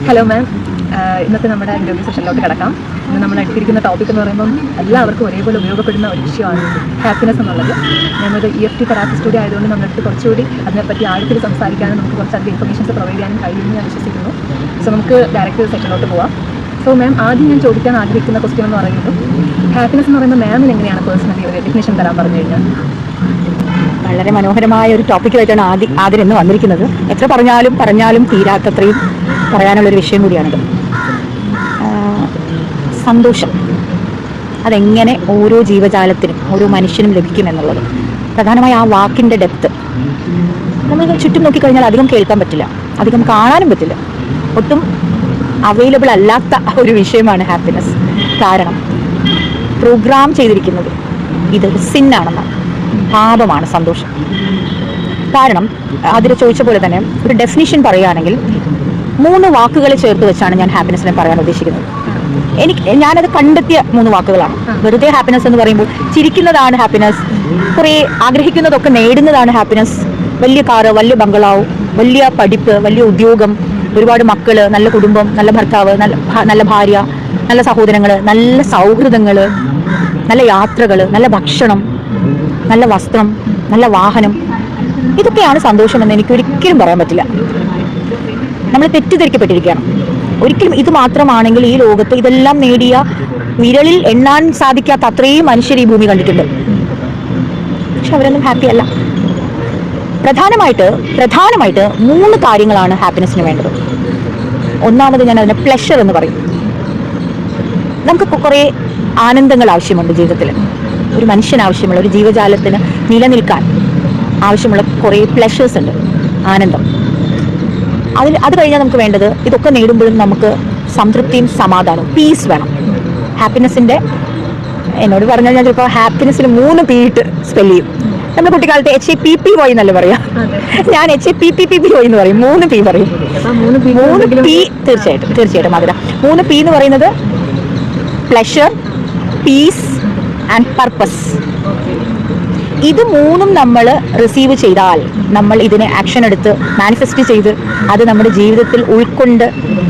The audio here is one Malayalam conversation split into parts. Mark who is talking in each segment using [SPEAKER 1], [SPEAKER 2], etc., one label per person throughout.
[SPEAKER 1] ഹലോ മാം, ഇന്നത്തെ നമ്മുടെ ഇൻ്റർവ്യൂ സെഷനിലോട്ട് കിടക്കാം. ഇന്ന് നമ്മൾ എടുത്തിരിക്കുന്ന ടോപ്പിക് എന്ന് പറയുമ്പം എല്ലാവർക്കും ഒരേപോലെ ഉപയോഗപ്പെടുന്ന ഒരു വിഷയമാണ് ഹാപ്പിനെസ് എന്നുള്ളത്. ഞാനൊരു EFT തെറാപ്പിസ്റ്റ് കൂടി ആയതുകൊണ്ട് നമ്മളടുത്ത് കുറച്ചുകൂടി അതിനെപ്പറ്റി ആഴത്തിൽ സംസാരിക്കാനും നമുക്ക് കുറച്ചധികം ഇൻഫർമേഷൻസ് പ്രൊവൈഡ് ചെയ്യാനും കഴിയുമെന്ന് ഞാൻ വിശ്വസിക്കുന്നു. സോ നമുക്ക് ഡയറക്റ്റ് സെഷനിലോട്ട് പോവാം. സോ മാം, ആദ്യം ഞാൻ ചോദിക്കാൻ ആഗ്രഹിക്കുന്ന ക്വസ്റ്റ്യൻ എന്ന് പറയുന്നത്, ഹാപ്പിനെസ് എന്ന് പറയുമ്പോൾ മാമിന് എങ്ങനെയാണ് പേഴ്സണലി ഒരു ഡെഫിനേഷൻ തരാൻ പറഞ്ഞു കഴിഞ്ഞാൽ?
[SPEAKER 2] വളരെ മനോഹരമായ ഒരു ടോപ്പിക്കുമായിട്ടാണ് ആദ്യം ഇന്ന് വന്നിരിക്കുന്നത്. എത്ര പറഞ്ഞാലും തീരാത്തത്രയും പറയാനുള്ളൊരു വിഷയം കൂടിയാണിത്. സന്തോഷം അതെങ്ങനെ ഓരോ ജീവജാലത്തിനും ഓരോ മനുഷ്യനും ലഭിക്കുമെന്നുള്ളത്, പ്രധാനമായി ആ വാക്കിൻ്റെ ഡെപ്ത് നമ്മൾ ചുറ്റും നോക്കിക്കഴിഞ്ഞാൽ അധികം കേൾക്കാൻ പറ്റില്ല, അധികം കാണാനും പറ്റില്ല. ഒട്ടും അവൈലബിൾ അല്ലാത്ത ഒരു വിഷയമാണ് ഹാപ്പിനെസ്. കാരണം പ്രോഗ്രാം ചെയ്തിരിക്കുന്നത് ഇതൊരു സിന്നാണെന്നാണ്, പാപമാണ് സന്തോഷം. കാരണം അതിൽ ചോദിച്ച പോലെ തന്നെ ഒരു ഡെഫിനിഷൻ പറയുകയാണെങ്കിൽ 3 വാക്കുകൾ ചേർത്ത് വെച്ചാണ് ഞാൻ ഹാപ്പിനെസ്സിനെ പറയാൻ ഉദ്ദേശിക്കുന്നത്. ഞാനത് കണ്ടെത്തിയ 3 വാക്കുകളാണ്. വെറുതെ ഹാപ്പിനെസ് എന്ന് പറയുമ്പോൾ ചിരിക്കുന്നതാണ് ഹാപ്പിനെസ്, കുറേ ആഗ്രഹിക്കുന്നതൊക്കെ നേടുന്നതാണ് ഹാപ്പിനെസ്, വലിയ കാറ്, വലിയ ബംഗ്ലാവ്, വലിയ പഠിപ്പ്, വലിയ ഉദ്യോഗം, ഒരുപാട് മക്കള്, നല്ല കുടുംബം, നല്ല ഭർത്താവ്, നല്ല ഭാര്യ, നല്ല സഹോദരങ്ങൾ, നല്ല സൗഹൃദങ്ങൾ, നല്ല യാത്രകൾ, നല്ല ഭക്ഷണം, നല്ല വസ്ത്രം, നല്ല വാഹനം, ഇതൊക്കെയാണ് സന്തോഷമെന്ന് എനിക്ക് ഒരിക്കലും പറയാൻ പറ്റില്ല. നമ്മൾ തെറ്റിദ്ധരിക്കപ്പെട്ടിരിക്കുകയാണ്. ഒരിക്കലും ഇത് മാത്രമാണെങ്കിൽ ഈ ലോകത്ത് ഇതെല്ലാം നേടിയ വിരലിൽ എണ്ണാൻ സാധിക്കാത്ത അത്രയും മനുഷ്യർ ഈ ഭൂമി കണ്ടിട്ടുണ്ട്. പക്ഷെ അവരൊന്നും ഹാപ്പി അല്ല. പ്രധാനമായിട്ട് 3 കാര്യങ്ങളാണ് ഹാപ്പിനെസ്സിന് വേണ്ടത്. ഒന്നാമത് ഞാൻ അതിനെ പ്ലഷർ എന്ന് പറയും. നമുക്ക് കുറേ ആനന്ദങ്ങൾ ആവശ്യമുണ്ട് ജീവിതത്തിൽ. ഒരു മനുഷ്യന് ആവശ്യമുള്ള, ഒരു ജീവജാലത്തിന് നിലനിൽക്കാൻ ആവശ്യമുള്ള കുറേ പ്ലഷേഴ്സ് ഉണ്ട്, ആനന്ദം. അത് കഴിഞ്ഞാൽ നമുക്ക് വേണ്ടത്, ഇതൊക്കെ നേടുമ്പോഴും നമുക്ക് സംതൃപ്തിയും സമാധാനവും, പീസ് വേണം. ഹാപ്പിനെസ്സിൻ്റെ എന്നോട് പറഞ്ഞാൽ ഞാൻ ചിലപ്പോൾ ഹാപ്പിനെസ്സിന് 3 P ഇട്ട് സ്പെല്ല് ചെയ്യും. നമ്മുടെ കുട്ടിക്കാലത്ത് HAPPY എന്നല്ല പറയാം, ഞാൻ HAPPY എന്ന് പറയും. 3 P പറയും. 3 P തീർച്ചയായിട്ടും മധുര. 3 P എന്ന് പറയുന്നത് പ്ലഷർ, പീസ് ആൻഡ് പർപ്പസ്. ഇത് 3ഉം നമ്മൾ റിസീവ് ചെയ്താൽ, നമ്മൾ ഇതിനെ ആക്ഷൻ എടുത്ത് മാനിഫെസ്റ്റ് ചെയ്ത് അത് നമ്മുടെ ജീവിതത്തിൽ ഉൾക്കൊണ്ട്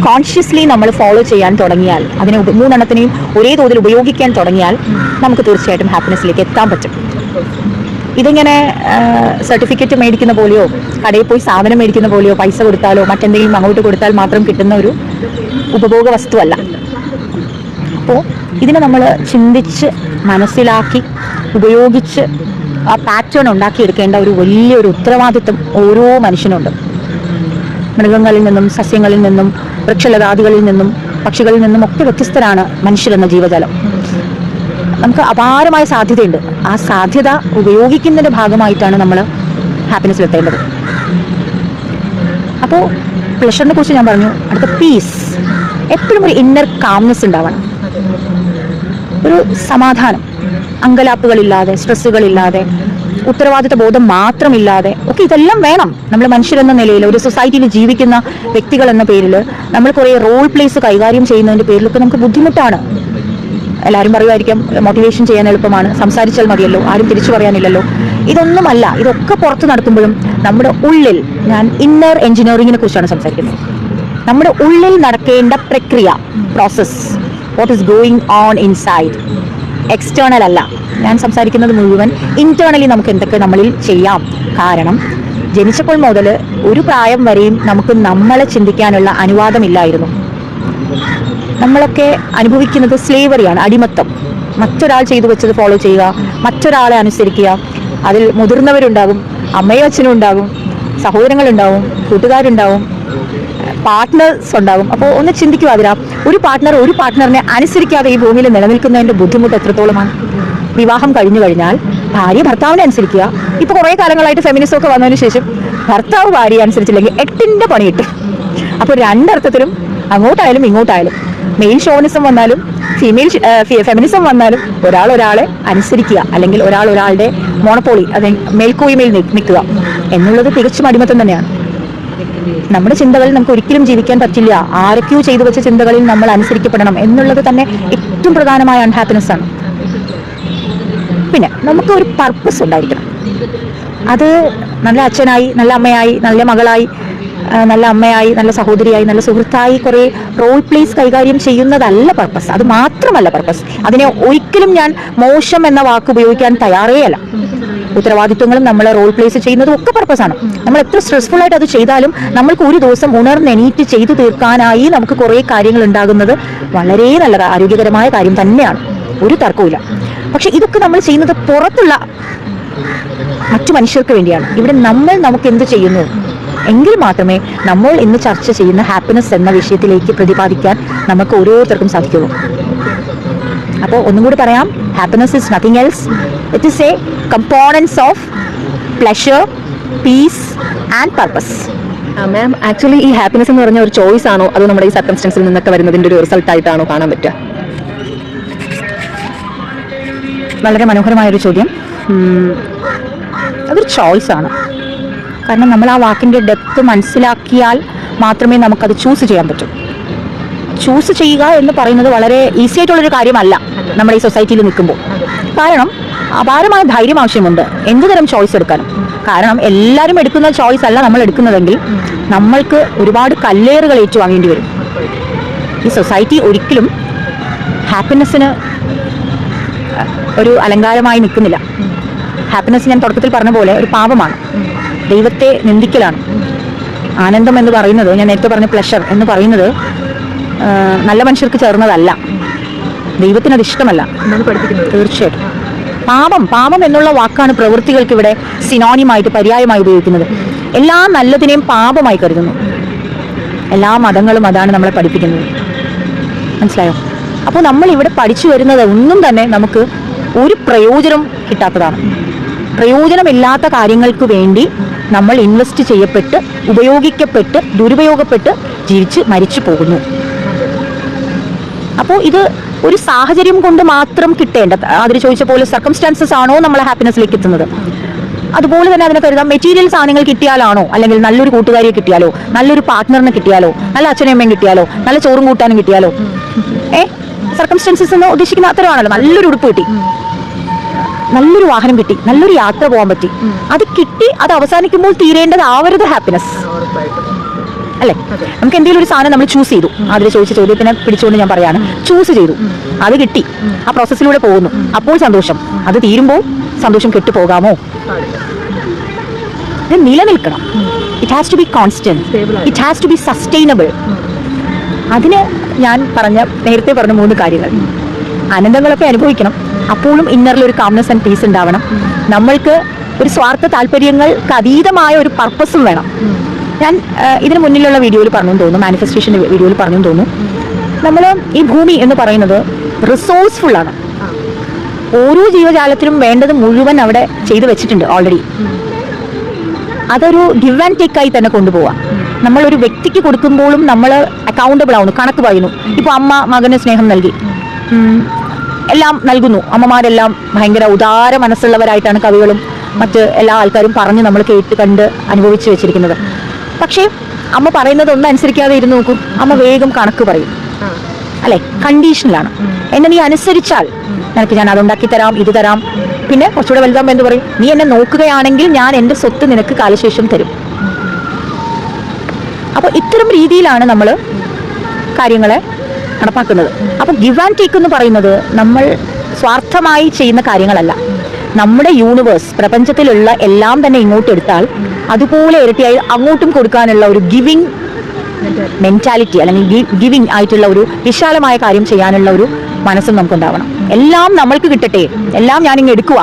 [SPEAKER 2] കോൺഷ്യസ്ലി നമ്മൾ ഫോളോ ചെയ്യാൻ തുടങ്ങിയാൽ, അതിനെ 3 എണ്ണത്തിനെയും ഒരേ തോതിൽ ഉപയോഗിക്കാൻ തുടങ്ങിയാൽ നമുക്ക് തീർച്ചയായിട്ടും ഹാപ്പിനെസ്സിലേക്ക് എത്താൻ പറ്റും. ഇതിങ്ങനെ സർട്ടിഫിക്കറ്റ് മേടിക്കുന്ന പോലെയോ, കടയിൽ പോയി സാധനം മേടിക്കുന്ന പോലെയോ, പൈസ കൊടുത്താലോ മറ്റെന്തെങ്കിലും അങ്ങോട്ട് കൊടുത്താൽ മാത്രം കിട്ടുന്ന ഒരു ഉപഭോഗ വസ്തുവല്ല. അപ്പോൾ ഇതിനെ നമ്മൾ ചിന്തിച്ച് മനസ്സിലാക്കി ഉപയോഗിച്ച് ആ പാറ്റേൺ ഉണ്ടാക്കിയെടുക്കേണ്ട ഒരു വലിയൊരു ഉത്തരവാദിത്വം ഓരോ മനുഷ്യനുണ്ട്. മൃഗങ്ങളിൽ നിന്നും, സസ്യങ്ങളിൽ നിന്നും, വൃക്ഷലതാദികളിൽ നിന്നും, പക്ഷികളിൽ നിന്നും ഒക്കെ വ്യത്യസ്തരാണ് മനുഷ്യരെന്ന ജീവജാലം. നമുക്ക് അപാരമായ സാധ്യതയുണ്ട്. ആ സാധ്യത ഉപയോഗിക്കുന്നതിൻ്റെ ഭാഗമായിട്ടാണ് നമ്മൾ ഹാപ്പിനെസ്സിലെത്തേണ്ടത്. അപ്പോൾ പ്ലഷറിനെ കുറിച്ച് ഞാൻ പറഞ്ഞു. അടുത്ത പീസ്. എപ്പോഴും ഒരു ഇന്നർ കാംനെസ് ഉണ്ടാവണം, ഒരു സമാധാനം, അങ്കലാപ്പുകളില്ലാതെ, സ്ട്രെസ്സുകളില്ലാതെ, ഉത്തരവാദിത്ത ബോധം മാത്രമില്ലാതെ ഒക്കെ ഇതെല്ലാം വേണം. നമ്മൾ മനുഷ്യരെന്ന നിലയിൽ, ഒരു സൊസൈറ്റിയിൽ ജീവിക്കുന്ന വ്യക്തികൾ എന്ന പേരിൽ നമ്മൾ കുറേ റോൾ പ്ലേസ് കൈകാര്യം ചെയ്യുന്നതിൻ്റെ പേരിലൊക്കെ നമുക്ക് ബുദ്ധിമുട്ടാണ്. എല്ലാവരും പറയുമായിരിക്കും മോട്ടിവേഷൻ ചെയ്യാൻ എളുപ്പമാണ്, സംസാരിച്ചാൽ മതിയല്ലോ, ആരും തിരിച്ചു പറയാനില്ലല്ലോ. ഇതൊന്നുമല്ല. ഇതൊക്കെ പുറത്ത് നടത്തുമ്പോഴും നമ്മുടെ ഉള്ളിൽ, ഞാൻ ഇന്നർ എഞ്ചിനീയറിങ്ങിനെ കുറിച്ചാണ് സംസാരിക്കുന്നത്, നമ്മുടെ ഉള്ളിൽ നടക്കേണ്ട പ്രക്രിയ, process, what is going on inside, external അല്ല. ഞാൻ സംസാരിക്കുന്നത് മുഴുവൻ ഇന്റേണലി നമുക്ക് എന്തൊക്കെ നമ്മളിൽ ചെയ്യാം. കാരണം ജനിച്ചപ്പോൾ മുതൽ ഒരു പ്രായം വരെയും നമുക്ക് നമ്മളെ ചിന്തിക്കാനുള്ള അനുവാദമില്ലായിരുന്നു. നമ്മളൊക്കെ അനുഭവിക്കുന്നത് സ്ലേവറിയാണ്, അടിമത്തം. മറ്റൊരാൾ ചെയ്തു വെച്ചത് ഫോളോ ചെയ്യുക, മറ്റൊരാളെ അനുസരിക്കുക. അതിൽ മുതിർന്നവരുണ്ടാകും, അമ്മയും അച്ഛനും ഉണ്ടാകും, സഹോദരങ്ങളുണ്ടാവും, കൂട്ടുകാരുണ്ടാവും, പാർട്ട്നേഴ്സ് ഉണ്ടാകും. അപ്പോൾ ഒന്ന് ചിന്തിക്കുക, അതിനാ ഒരു പാർട്ട്ണറിനെ അനുസരിക്കാതെ ഈ ഭൂമിയിൽ നിലനിൽക്കുന്നതിൻ്റെ ബുദ്ധിമുട്ട് എത്രത്തോളമാണ്. വിവാഹം കഴിഞ്ഞു കഴിഞ്ഞാൽ ഭാര്യ ഭർത്താവിനെ അനുസരിക്കുക. ഇപ്പോൾ കുറേ കാലങ്ങളായിട്ട് ഫെമിനിസം ഒക്കെ വന്നതിന് ശേഷം ഭർത്താവ് ഭാര്യയെ അനുസരിച്ചില്ലെങ്കിൽ 8ന്റെ പണി കിട്ടും. അപ്പോൾ രണ്ടർത്ഥത്തിലും, അങ്ങോട്ടായാലും ഇങ്ങോട്ടായാലും, മെയിൽ ഷോവിനിസം വന്നാലും ഫീമെയിൽ ഫെമിനിസം വന്നാലും ഒരാളെ അനുസരിക്കുക, അല്ലെങ്കിൽ ഒരാളുടെ മോണപ്പോളി, അതായത് മേൽക്കോയ്മയിൽ നിൽക്കുക എന്നുള്ളത് തികച്ചും അടിമത്തം തന്നെയാണ്. നമ്മുടെ ചിന്തകളിൽ നമുക്ക് ഒരിക്കലും ജീവിക്കാൻ പറ്റില്ല. ആരൊക്കെയോ ചെയ്തു വെച്ച ചിന്തകളിൽ നമ്മൾ അനുസരിക്കപ്പെടണം എന്നുള്ളത് തന്നെ ഏറ്റവും പ്രധാനമായ അൺഹാപ്പിനെസ് ആണ്. പിന്നെ നമുക്ക് ഒരു പർപ്പസ് ഉണ്ടായിരിക്കണം. അത് നല്ല അച്ഛനായി, നല്ല അമ്മയായി, നല്ല മകളായി, നല്ല അമ്മയായി, നല്ല സഹോദരിയായി, നല്ല സുഹൃത്തായി കുറേ റോൾ പ്ലേസ് കൈകാര്യം ചെയ്യുന്നതല്ല പർപ്പസ്. അത് മാത്രമല്ല പർപ്പസ്. അതിനെ ഒരിക്കലും ഞാൻ മോശം എന്ന വാക്ക് ഉപയോഗിക്കാൻ തയ്യാറേ അല്ല. ഉത്തരവാദിത്വങ്ങളും നമ്മൾ റോൾ പ്ലേസ് ചെയ്യുന്നതും ഒക്കെ പർപ്പസാണ്. നമ്മൾ എത്ര സ്ട്രെസ്ഫുൾ ആയിട്ട് അത് ചെയ്താലും നമ്മൾക്ക് ഒരു ദിവസം ഉണർന്നെണീറ്റ് ചെയ്തു തീർക്കാനായി നമുക്ക് കുറേ കാര്യങ്ങൾ ഉണ്ടാകുന്നത് വളരെ നല്ല ആരോഗ്യകരമായ കാര്യം തന്നെയാണ്, ഒരു തർക്കവുമില്ല. പക്ഷെ ഇതൊക്കെ നമ്മൾ ചെയ്യുന്നത് പുറത്തുള്ള മറ്റു മനുഷ്യർക്ക് വേണ്ടിയാണ്. ഇവിടെ നമ്മൾ നമുക്ക് എന്ത് ചെയ്യുന്നു എങ്കിൽ മാത്രമേ നമ്മൾ ഇന്ന് ചർച്ച ചെയ്യുന്ന ഹാപ്പിനെസ് എന്ന വിഷയത്തിലേക്ക് പ്രതിപാദിക്കാൻ നമുക്ക് ഓരോരുത്തർക്കും സാധിക്കുള്ളൂ. അപ്പോൾ ഒന്നും കൂടി പറയാം, happiness is nothing else, it is A components of pleasure, piece and purpose.
[SPEAKER 1] Ma'am, actually ഈ ഹാപ്പിനെസ് എന്ന് പറഞ്ഞ ഒരു ചോയ്സ് ആണോ അതോ നമ്മുടെ ഈ സർക്കംസ്റ്റൻസിൽ നിന്നൊക്കെ വരുന്നതിൻ്റെ ഒരു റിസൾട്ട് ആയിട്ടാണോ കാണാൻ പറ്റുക?
[SPEAKER 2] വളരെ മനോഹരമായൊരു ചോദ്യം. അതൊരു ചോയ്സാണ്. കാരണം നമ്മൾ ആ വാക്കിൻ്റെ ഡെപ്ത് മനസ്സിലാക്കിയാൽ മാത്രമേ നമുക്കത് ചൂസ് ചെയ്യാൻ പറ്റൂ. ചൂസ് ചെയ്യുക എന്ന് പറയുന്നത് വളരെ ഈസി ആയിട്ടുള്ളൊരു കാര്യമല്ല നമ്മുടെ ഈ സൊസൈറ്റിയിൽ നിൽക്കുമ്പോൾ. കാരണം അപാരമായ ധൈര്യം ആവശ്യമുണ്ട് എന്തുതരം ചോയ്സ് എടുക്കാനും. കാരണം എല്ലാവരും എടുക്കുന്ന ചോയ്സ് അല്ല നമ്മൾ എടുക്കുന്നതെങ്കിൽ നമ്മൾക്ക് ഒരുപാട് കല്ലേറുകൾ ഏറ്റുവാങ്ങേണ്ടി വരും. ഈ സൊസൈറ്റി ഒരിക്കലും ഹാപ്പിനെസ്സിന് ഒരു അലങ്കാരമായി നിൽക്കുന്നില്ല. ഹാപ്പിനെസ് ഞാൻ തുടക്കത്തിൽ പറഞ്ഞ പോലെ ഒരു പാപമാണ്, ദൈവത്തെ നിന്ദിക്കലാണ്. ആനന്ദം എന്ന് പറയുന്നത്, ഞാൻ നേരത്തെ പറഞ്ഞ പ്ലഷർ എന്ന് പറയുന്നത് നല്ല മനുഷ്യർക്ക് ചേർന്നതല്ല, ദൈവത്തിന് അത് ഇഷ്ടമല്ല. തീർച്ചയായിട്ടും പാപം എന്നുള്ള വാക്കാണ് പ്രവൃത്തികൾക്ക് ഇവിടെ സിനോണിമായിട്ട് പര്യായമായി ഉപയോഗിക്കുന്നത്. എല്ലാ നല്ലതിനെയും പാപമായി കരുതുന്നു. എല്ലാ മതങ്ങളും അതാണ് നമ്മളെ പഠിപ്പിക്കുന്നത്. മനസ്സിലായോ? അപ്പോൾ നമ്മൾ ഇവിടെ പഠിച്ചു വരുന്നത് ഒന്നും തന്നെ നമുക്ക് ഒരു പ്രയോജനം കിട്ടാത്തതാണ്. പ്രയോജനമില്ലാത്ത കാര്യങ്ങൾക്ക് വേണ്ടി നമ്മൾ ഇൻവെസ്റ്റ് ചെയ്യപ്പെട്ട്, ഉപയോഗിക്കപ്പെട്ട്, ദുരുപയോഗപ്പെട്ട് ജീവിച്ച് മരിച്ചു പോകുന്നു. അപ്പോൾ ഇത് ഒരു സാഹചര്യം കൊണ്ട് മാത്രം കിട്ടേണ്ട, അതിന് ചോദിച്ച പോലെ സർക്കംസ്റ്റാൻസസ് ആണോ നമ്മളെ ഹാപ്പിനെസ്സിലേക്ക് എത്തുന്നത്? അതുപോലെ തന്നെ അതിനെ കരുതാം, മെറ്റീരിയൽ സാധനങ്ങൾ കിട്ടിയാലാണോ, അല്ലെങ്കിൽ നല്ലൊരു കൂട്ടുകാരിയെ കിട്ടിയാലോ, നല്ലൊരു പാർട്ട്ണറിനെ കിട്ടിയാലോ, നല്ല അച്ഛനും അമ്മയും കിട്ടിയാലോ, നല്ല ചോറും കൂട്ടാനും കിട്ടിയാലോ, സർക്കംസ്റ്റാൻസസ് എന്ന് ഉദ്ദേശിക്കുന്ന അത്തരമാണല്ലോ. നല്ലൊരു ഉടുപ്പ് കിട്ടി, നല്ലൊരു വാഹനം കിട്ടി, നല്ലൊരു യാത്ര പോകാൻ പറ്റി, അത് കിട്ടി, അത് അവസാനിക്കുമ്പോൾ തീരേണ്ടതാവരുത് ഹാപ്പിനെസ് അല്ലേ? നമുക്ക് എന്തെങ്കിലും ഒരു സാധനം നമ്മൾ ചൂസ് ചെയ്തു, അതിൽ ചോദിച്ച ചോദ്യത്തിനെ പിടിച്ചുകൊണ്ട് ഞാൻ പറയാണ്, ചൂസ് ചെയ്തു, അത് കിട്ടി, ആ പ്രോസസ്സിലൂടെ പോകുന്നു, അപ്പോൾ സന്തോഷം. അത് തീരുമ്പോൾ സന്തോഷം കെട്ടുപോകാമോ? ഇത് നിലനിൽക്കണം. It has to be constant, it has to be sustainable. അതിന് ഞാൻ നേരത്തെ പറഞ്ഞ 3 കാര്യങ്ങൾ. ആനന്ദങ്ങളൊക്കെ അനുഭവിക്കണം, അപ്പോഴും ഇന്നറിലൊരു കാംനെസ് ആൻഡ് പീസ് ഉണ്ടാവണം. നമ്മൾക്ക് ഒരു സ്വാർത്ഥ താല്പര്യങ്ങൾക്ക് അതീതമായ ഒരു പർപ്പസും വേണം. ഞാൻ ഇതിന് മുന്നിലുള്ള വീഡിയോയിൽ പറഞ്ഞു തോന്നുന്നു, മാനിഫെസ്റ്റേഷൻ്റെ വീഡിയോയിൽ പറഞ്ഞു തോന്നുന്നു, നമ്മൾ ഈ ഭൂമി എന്ന് പറയുന്നത് റിസോഴ്സ്ഫുള്ളാണ്. ഓരോ ജീവജാലത്തിനും വേണ്ടത് മുഴുവൻ അവിടെ ചെയ്തു വെച്ചിട്ടുണ്ട് ഓൾറെഡി. അതൊരു ഗിവ് ആൻഡ് ടേക്ക് ആയി തന്നെ കൊണ്ടുപോവാം. നമ്മളൊരു വ്യക്തിക്ക് കൊടുക്കുമ്പോഴും നമ്മൾ അക്കൗണ്ടബിൾ ആവുന്നു, കണക്ക് പറയുന്നു. ഇപ്പോൾ അമ്മ മകന് സ്നേഹം നൽകി, എല്ലാം നൽകുന്നു. അമ്മമാരെല്ലാം ഭയങ്കര ഉദാര മനസ്സുള്ളവരായിട്ടാണ് കവികളും മറ്റ് എല്ലാ ആൾക്കാരും പറഞ്ഞ് നമ്മൾ കേട്ട് കണ്ട് അനുഭവിച്ച് വെച്ചിരിക്കുന്നത്. പക്ഷേ അമ്മ പറയുന്നത് ഒന്നും അനുസരിക്കാതെ ഇരുന്ന് നോക്കൂ, അമ്മ വേഗം കണക്ക് പറയും അല്ലേ? കണ്ടീഷനിലാണ്. എന്നെ നീ അനുസരിച്ചാൽ നിനക്ക് ഞാൻ അതുണ്ടാക്കി തരാം, ഇത് തരാം, പിന്നെ കുറച്ചുകൂടെ വലുതാകുമ്പോൾ എന്ത് പറയും, നീ എന്നെ നോക്കുകയാണെങ്കിൽ ഞാൻ എൻ്റെ സ്വത്ത് നിനക്ക് കാലശേഷം തരും. അപ്പോൾ ഇത്തരം രീതിയിലാണ് നമ്മൾ കാര്യങ്ങളെ നടപ്പാക്കുന്നത്. അപ്പോൾ ഗിവ് ആൻഡ് ടേക്ക് എന്ന് പറയുന്നത് നമ്മൾ സ്വാർത്ഥമായി ചെയ്യുന്ന കാര്യങ്ങളല്ല. നമ്മുടെ യൂണിവേഴ്സ്, പ്രപഞ്ചത്തിലുള്ള എല്ലാം തന്നെ ഇങ്ങോട്ട് എടുത്താൽ അതുപോലെ ഇരട്ടിയായി അങ്ങോട്ടും കൊടുക്കാനുള്ള ഒരു ഗിവിങ് മെന്റാലിറ്റി, അല്ലെങ്കിൽ ഗിവിങ് ആയിട്ടുള്ള ഒരു വിശാലമായ കാര്യം ചെയ്യാനുള്ള ഒരു മനസ്സും നമുക്കുണ്ടാവണം. എല്ലാം നമ്മൾക്ക് കിട്ടട്ടെ, എല്ലാം ഞാനിങ്ങ് എടുക്കുക,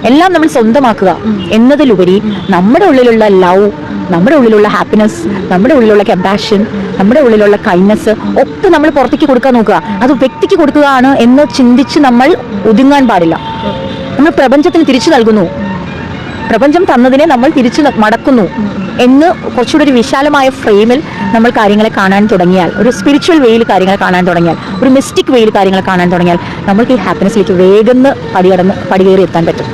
[SPEAKER 2] എല്ലാം നമ്മൾ സ്വന്തമാക്കുക എന്നതിലുപരി നമ്മുടെ ഉള്ളിലുള്ള ലവ്, നമ്മുടെ ഉള്ളിലുള്ള ഹാപ്പിനെസ്, നമ്മുടെ ഉള്ളിലുള്ള കമ്പാഷൻ, നമ്മുടെ ഉള്ളിലുള്ള കൈൻഡ്നെസ് ഒക്കെ നമ്മൾ പുറത്തേക്ക് കൊടുക്കാൻ നോക്കുക. അത് വ്യക്തിക്ക് കൊടുക്കുകയാണ് എന്ന് ചിന്തിച്ച് നമ്മൾ ഒതുങ്ങാൻ പാടില്ല. നമ്മൾ പ്രപഞ്ചത്തിന് തിരിച്ചു നൽകുന്നു, പ്രപഞ്ചം തന്നതിനെ നമ്മൾ തിരിച്ചു മടക്കുന്നു എന്ന് കുറച്ചുകൂടി ഒരു വിശാലമായ ഫ്രെയിമിൽ നമ്മൾ കാര്യങ്ങളെ കാണാൻ തുടങ്ങിയാൽ, ഒരു സ്പിരിച്വൽ വേയിൽ കാര്യങ്ങളെ കാണാൻ തുടങ്ങിയാൽ, ഒരു മിസ്റ്റിക് വേയിൽ കാര്യങ്ങളെ കാണാൻ തുടങ്ങിയാൽ നമ്മൾക്ക് ഈ ഹാപ്പിനെസ്സിലേക്ക് വേഗം പടികേറി എത്താൻ പറ്റും.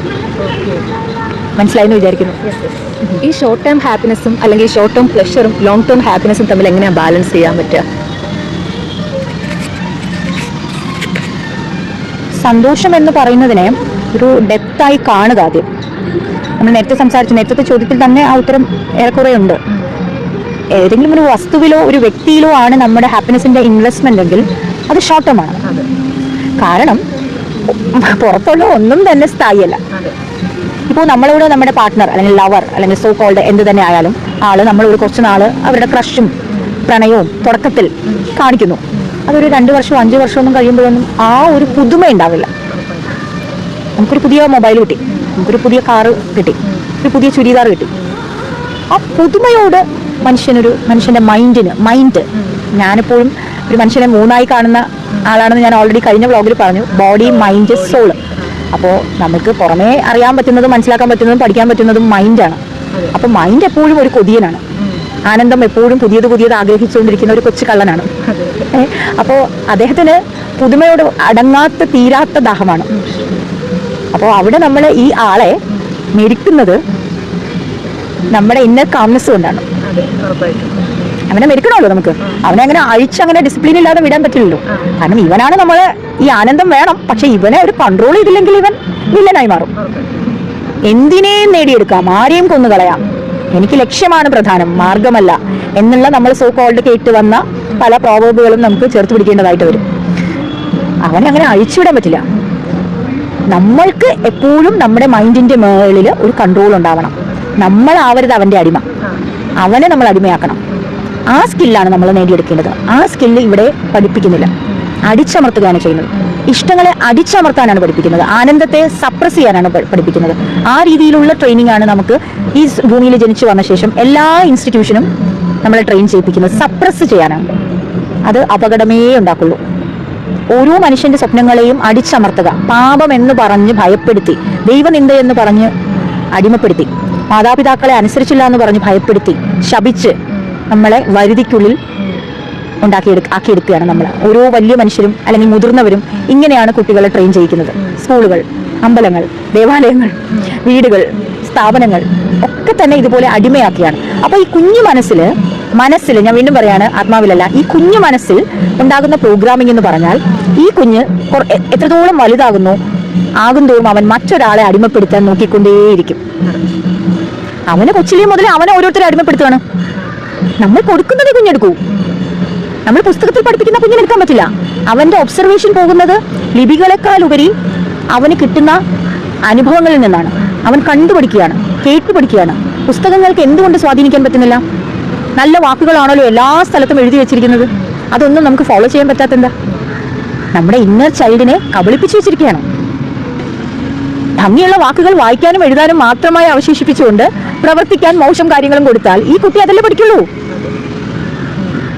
[SPEAKER 2] മനസ്സിലായെന്ന് വിചാരിക്കുന്നു.
[SPEAKER 1] ഈ ഷോർട്ട് ടേം ഹാപ്പിനെസ്സും അല്ലെങ്കിൽ ഷോർട്ട് ടേം പ്ലഷറും ലോങ് ടേം ഹാപ്പിനെസ്സും തമ്മിൽ എങ്ങനെയാണ് ബാലൻസ് ചെയ്യാൻ പറ്റുക?
[SPEAKER 2] സന്തോഷം എന്ന് പറയുന്നതിനെ ഒരു ഡെപ്തായി കാണുക. ആദ്യം നമ്മൾ നേരത്തെ സംസാരിച്ച നേരത്തെ ചോദ്യത്തിൽ തന്നെ ആ ഉത്തരം ഏറെക്കുറെ ഉണ്ട്. ഏതെങ്കിലും ഒരു വസ്തുവിലോ ഒരു വ്യക്തിയിലോ ആണ് നമ്മുടെ ഹാപ്പിനെസിന്റെ ഇൻവെസ്റ്റ്മെന്റ് എങ്കിൽ അത് ഷോർട്ട് ടേം ആണ്. കാരണം പുറത്തുള്ള ഒന്നും തന്നെ സ്ഥായിയല്ല. ഇപ്പോൾ നമ്മളോട് നമ്മുടെ പാർട്ട്ണർ അല്ലെങ്കിൽ ലവർ അല്ലെങ്കിൽ സോ കോൾഡ് എന്ത് തന്നെ ആയാലും ആള് നമ്മളോട് കുറച്ച് നാള് അവരുടെ ക്രഷും പ്രണയവും തുടക്കത്തിൽ കാണിക്കുന്നു. അതൊരു 2 വർഷമോ 5 വർഷമോ ഒന്നും കഴിയുമ്പോഴൊന്നും ആ ഒരു പുതുമ ഉണ്ടാവില്ല. നമുക്കൊരു പുതിയ മൊബൈൽ കിട്ടി, നമുക്കൊരു പുതിയ കാറ് കിട്ടി, ഒരു പുതിയ ചുരിദാർ കിട്ടി. ആ പുതുമയോട് മനുഷ്യന്റെ മൈൻഡ് ഞാനെപ്പോഴും ഒരു മനുഷ്യനെ 3ആയി കാണുന്ന ആളാണെന്ന് ഞാൻ ഓൾറെഡി കഴിഞ്ഞ വ്ളോഗിൽ പറഞ്ഞു. Body, mind, soul. അപ്പോൾ നമുക്ക് പുറമേ അറിയാൻ പറ്റുന്നതും മനസ്സിലാക്കാൻ പറ്റുന്നതും പഠിക്കാൻ പറ്റുന്നതും മൈൻഡാണ്. അപ്പോൾ മൈൻഡ് എപ്പോഴും ഒരു കൊതിയനാണ്. ആനന്ദം എപ്പോഴും പുതിയത് ആഗ്രഹിച്ചുകൊണ്ടിരിക്കുന്ന ഒരു കൊച്ചു കള്ളനാണ്. അപ്പോൾ അദ്ദേഹത്തിന് പുതുമയോട് അടങ്ങാത്ത തീരാത്ത ദാഹമാണ്. അപ്പോൾ അവിടെ നമ്മൾ ഈ ആളെ മെരുക്കുന്നത് നമ്മുടെ ഇന്നർ കാംനെസ് കൊണ്ടാണ്. അവനെ മെരുക്കണമല്ലോ നമുക്ക്. അവനെ അങ്ങനെ അഴിച്ചങ്ങനെ ഡിസിപ്ലിൻ ഇല്ലാതെ വിടാൻ പറ്റില്ലല്ലോ. കാരണം ഇവനാണ് നമ്മൾ ഈ ആനന്ദം വേണം, പക്ഷെ ഇവനെ ഒരു കൺട്രോൾ ചെയ്തില്ലെങ്കിൽ ഇവൻ വില്ലനായി മാറും. എന്തിനേയും നേടിയെടുക്കാം, ആരെയും കൊന്നുകളയാം, എനിക്ക് ലക്ഷ്യമാണ് പ്രധാനം, മാർഗമല്ല എന്നുള്ള നമ്മൾ സോ കോൾഡ് കേട്ട് വന്ന പല പ്രോവർബുകളും നമുക്ക് ചേർത്ത് പിടിക്കേണ്ടതായിട്ട് വരും. അവനെ അങ്ങനെ അഴിച്ചുവിടാൻ പറ്റില്ല. നമ്മൾക്ക് എപ്പോഴും നമ്മുടെ മൈൻഡിന്റെ മേളിൽ ഒരു കൺട്രോൾ ഉണ്ടാവണം. നമ്മളാവരുത് അവന്റെ അടിമ, അവനെ നമ്മൾ അടിമയാക്കണം. ആ സ്കില്ലാണ് നമ്മൾ നേടിയെടുക്കേണ്ടത്. ആ സ്കില്ല് ഇവിടെ പഠിപ്പിക്കുന്നില്ല, അടിച്ചമർത്തുകയാണ് ചെയ്യുന്നത്. ഇഷ്ടങ്ങളെ അടിച്ചമർത്താനാണ് പഠിപ്പിക്കുന്നത്, ആനന്ദത്തെ സപ്രസ് ചെയ്യാനാണ് പഠിപ്പിക്കുന്നത്. ആ രീതിയിലുള്ള ട്രെയിനിങ് ആണ് നമുക്ക് ഈ ഭൂമിയിൽ ജനിച്ചു വന്ന ശേഷം എല്ലാ ഇൻസ്റ്റിറ്റ്യൂഷനും നമ്മളെ ട്രെയിൻ ചെയ്യിപ്പിക്കുന്നത്. സപ്രസ് ചെയ്യാനാണ്. അത് അപകടമേ ഉണ്ടാക്കുള്ളൂ. ഓരോ മനുഷ്യന്റെ സ്വപ്നങ്ങളെയും അടിച്ചമർത്തുക, പാപം എന്ന് പറഞ്ഞ് ഭയപ്പെടുത്തി, ദൈവനിന്ദ എന്ന് പറഞ്ഞ് അടിമപ്പെടുത്തി, മാതാപിതാക്കളെ അനുസരിച്ചില്ല എന്ന് പറഞ്ഞ് ഭയപ്പെടുത്തി, ശപിച്ച് നമ്മളെ വരുതിക്കുള്ളിൽ ആക്കിയെടുക്കുകയാണ് നമ്മൾ. ഓരോ വലിയ മനുഷ്യരും അല്ലെങ്കിൽ മുതിർന്നവരും ഇങ്ങനെയാണ് കുട്ടികളെ ട്രെയിൻ ചെയ്യിക്കുന്നത്. സ്കൂളുകൾ, അമ്പലങ്ങൾ, ദേവാലയങ്ങൾ, വീടുകൾ, സ്ഥാപനങ്ങൾ ഒക്കെ തന്നെ ഇതുപോലെ അടിമയാക്കിയാണ്. അപ്പൊ ഈ കുഞ്ഞു മനസ്സിൽ ഞാൻ വീണ്ടും പറയാണ്, ആത്മാവിലല്ല, ഈ കുഞ്ഞു മനസ്സിൽ ഉണ്ടാകുന്ന പ്രോഗ്രാമിംഗ് എന്ന് പറഞ്ഞാൽ ഈ കുഞ്ഞ് എത്രത്തോളം വലുതാകുന്നു ആകുന്തോറും അവൻ മറ്റൊരാളെ അടിമപ്പെടുത്താൻ നോക്കിക്കൊണ്ടേയിരിക്കും. അവന് കൊച്ചിലേ മുതലേ അവനെ ഓരോരുത്തരെ അടിമപ്പെടുത്തുകയാണ്. നമ്മൾ കൊടുക്കുന്നത് കുഞ്ഞെടുക്കൂ. നമ്മൾ പുസ്തകത്തിൽ പഠിപ്പിക്കുന്ന കുഞ്ഞിനെടുക്കാൻ പറ്റില്ല. അവന്റെ ഒബ്സർവേഷൻ പോകുന്നത് ലിപികളെക്കാൾ ഉപരി അവന് കിട്ടുന്ന അനുഭവങ്ങളിൽ നിന്നാണ്. അവൻ കണ്ടുപഠിക്കുകയാണ്, കേട്ടുപഠിക്കുകയാണ്. പുസ്തകങ്ങൾക്ക് എന്തുകൊണ്ട് സ്വാധീനിക്കാൻ പറ്റുന്നില്ല? നല്ല വാക്കുകളാണല്ലോ എല്ലാ സ്ഥലത്തും എഴുതി വെച്ചിരിക്കുന്നത്. അതൊന്നും നമുക്ക് ഫോളോ ചെയ്യാൻ പറ്റാത്തെന്താ? നമ്മുടെ ഇന്നർ ചൈൽഡിനെ കബളിപ്പിച്ചു വെച്ചിരിക്കുകയാണ്. ഭംഗിയുള്ള വാക്കുകൾ വായിക്കാനും എഴുതാനും മാത്രമായി അവശേഷിപ്പിച്ചുകൊണ്ട് പ്രവർത്തിക്കാൻ മോശം കാര്യങ്ങളും കൊടുത്താൽ ഈ കുട്ടി അതല്ലേ പഠിക്കുള്ളൂ.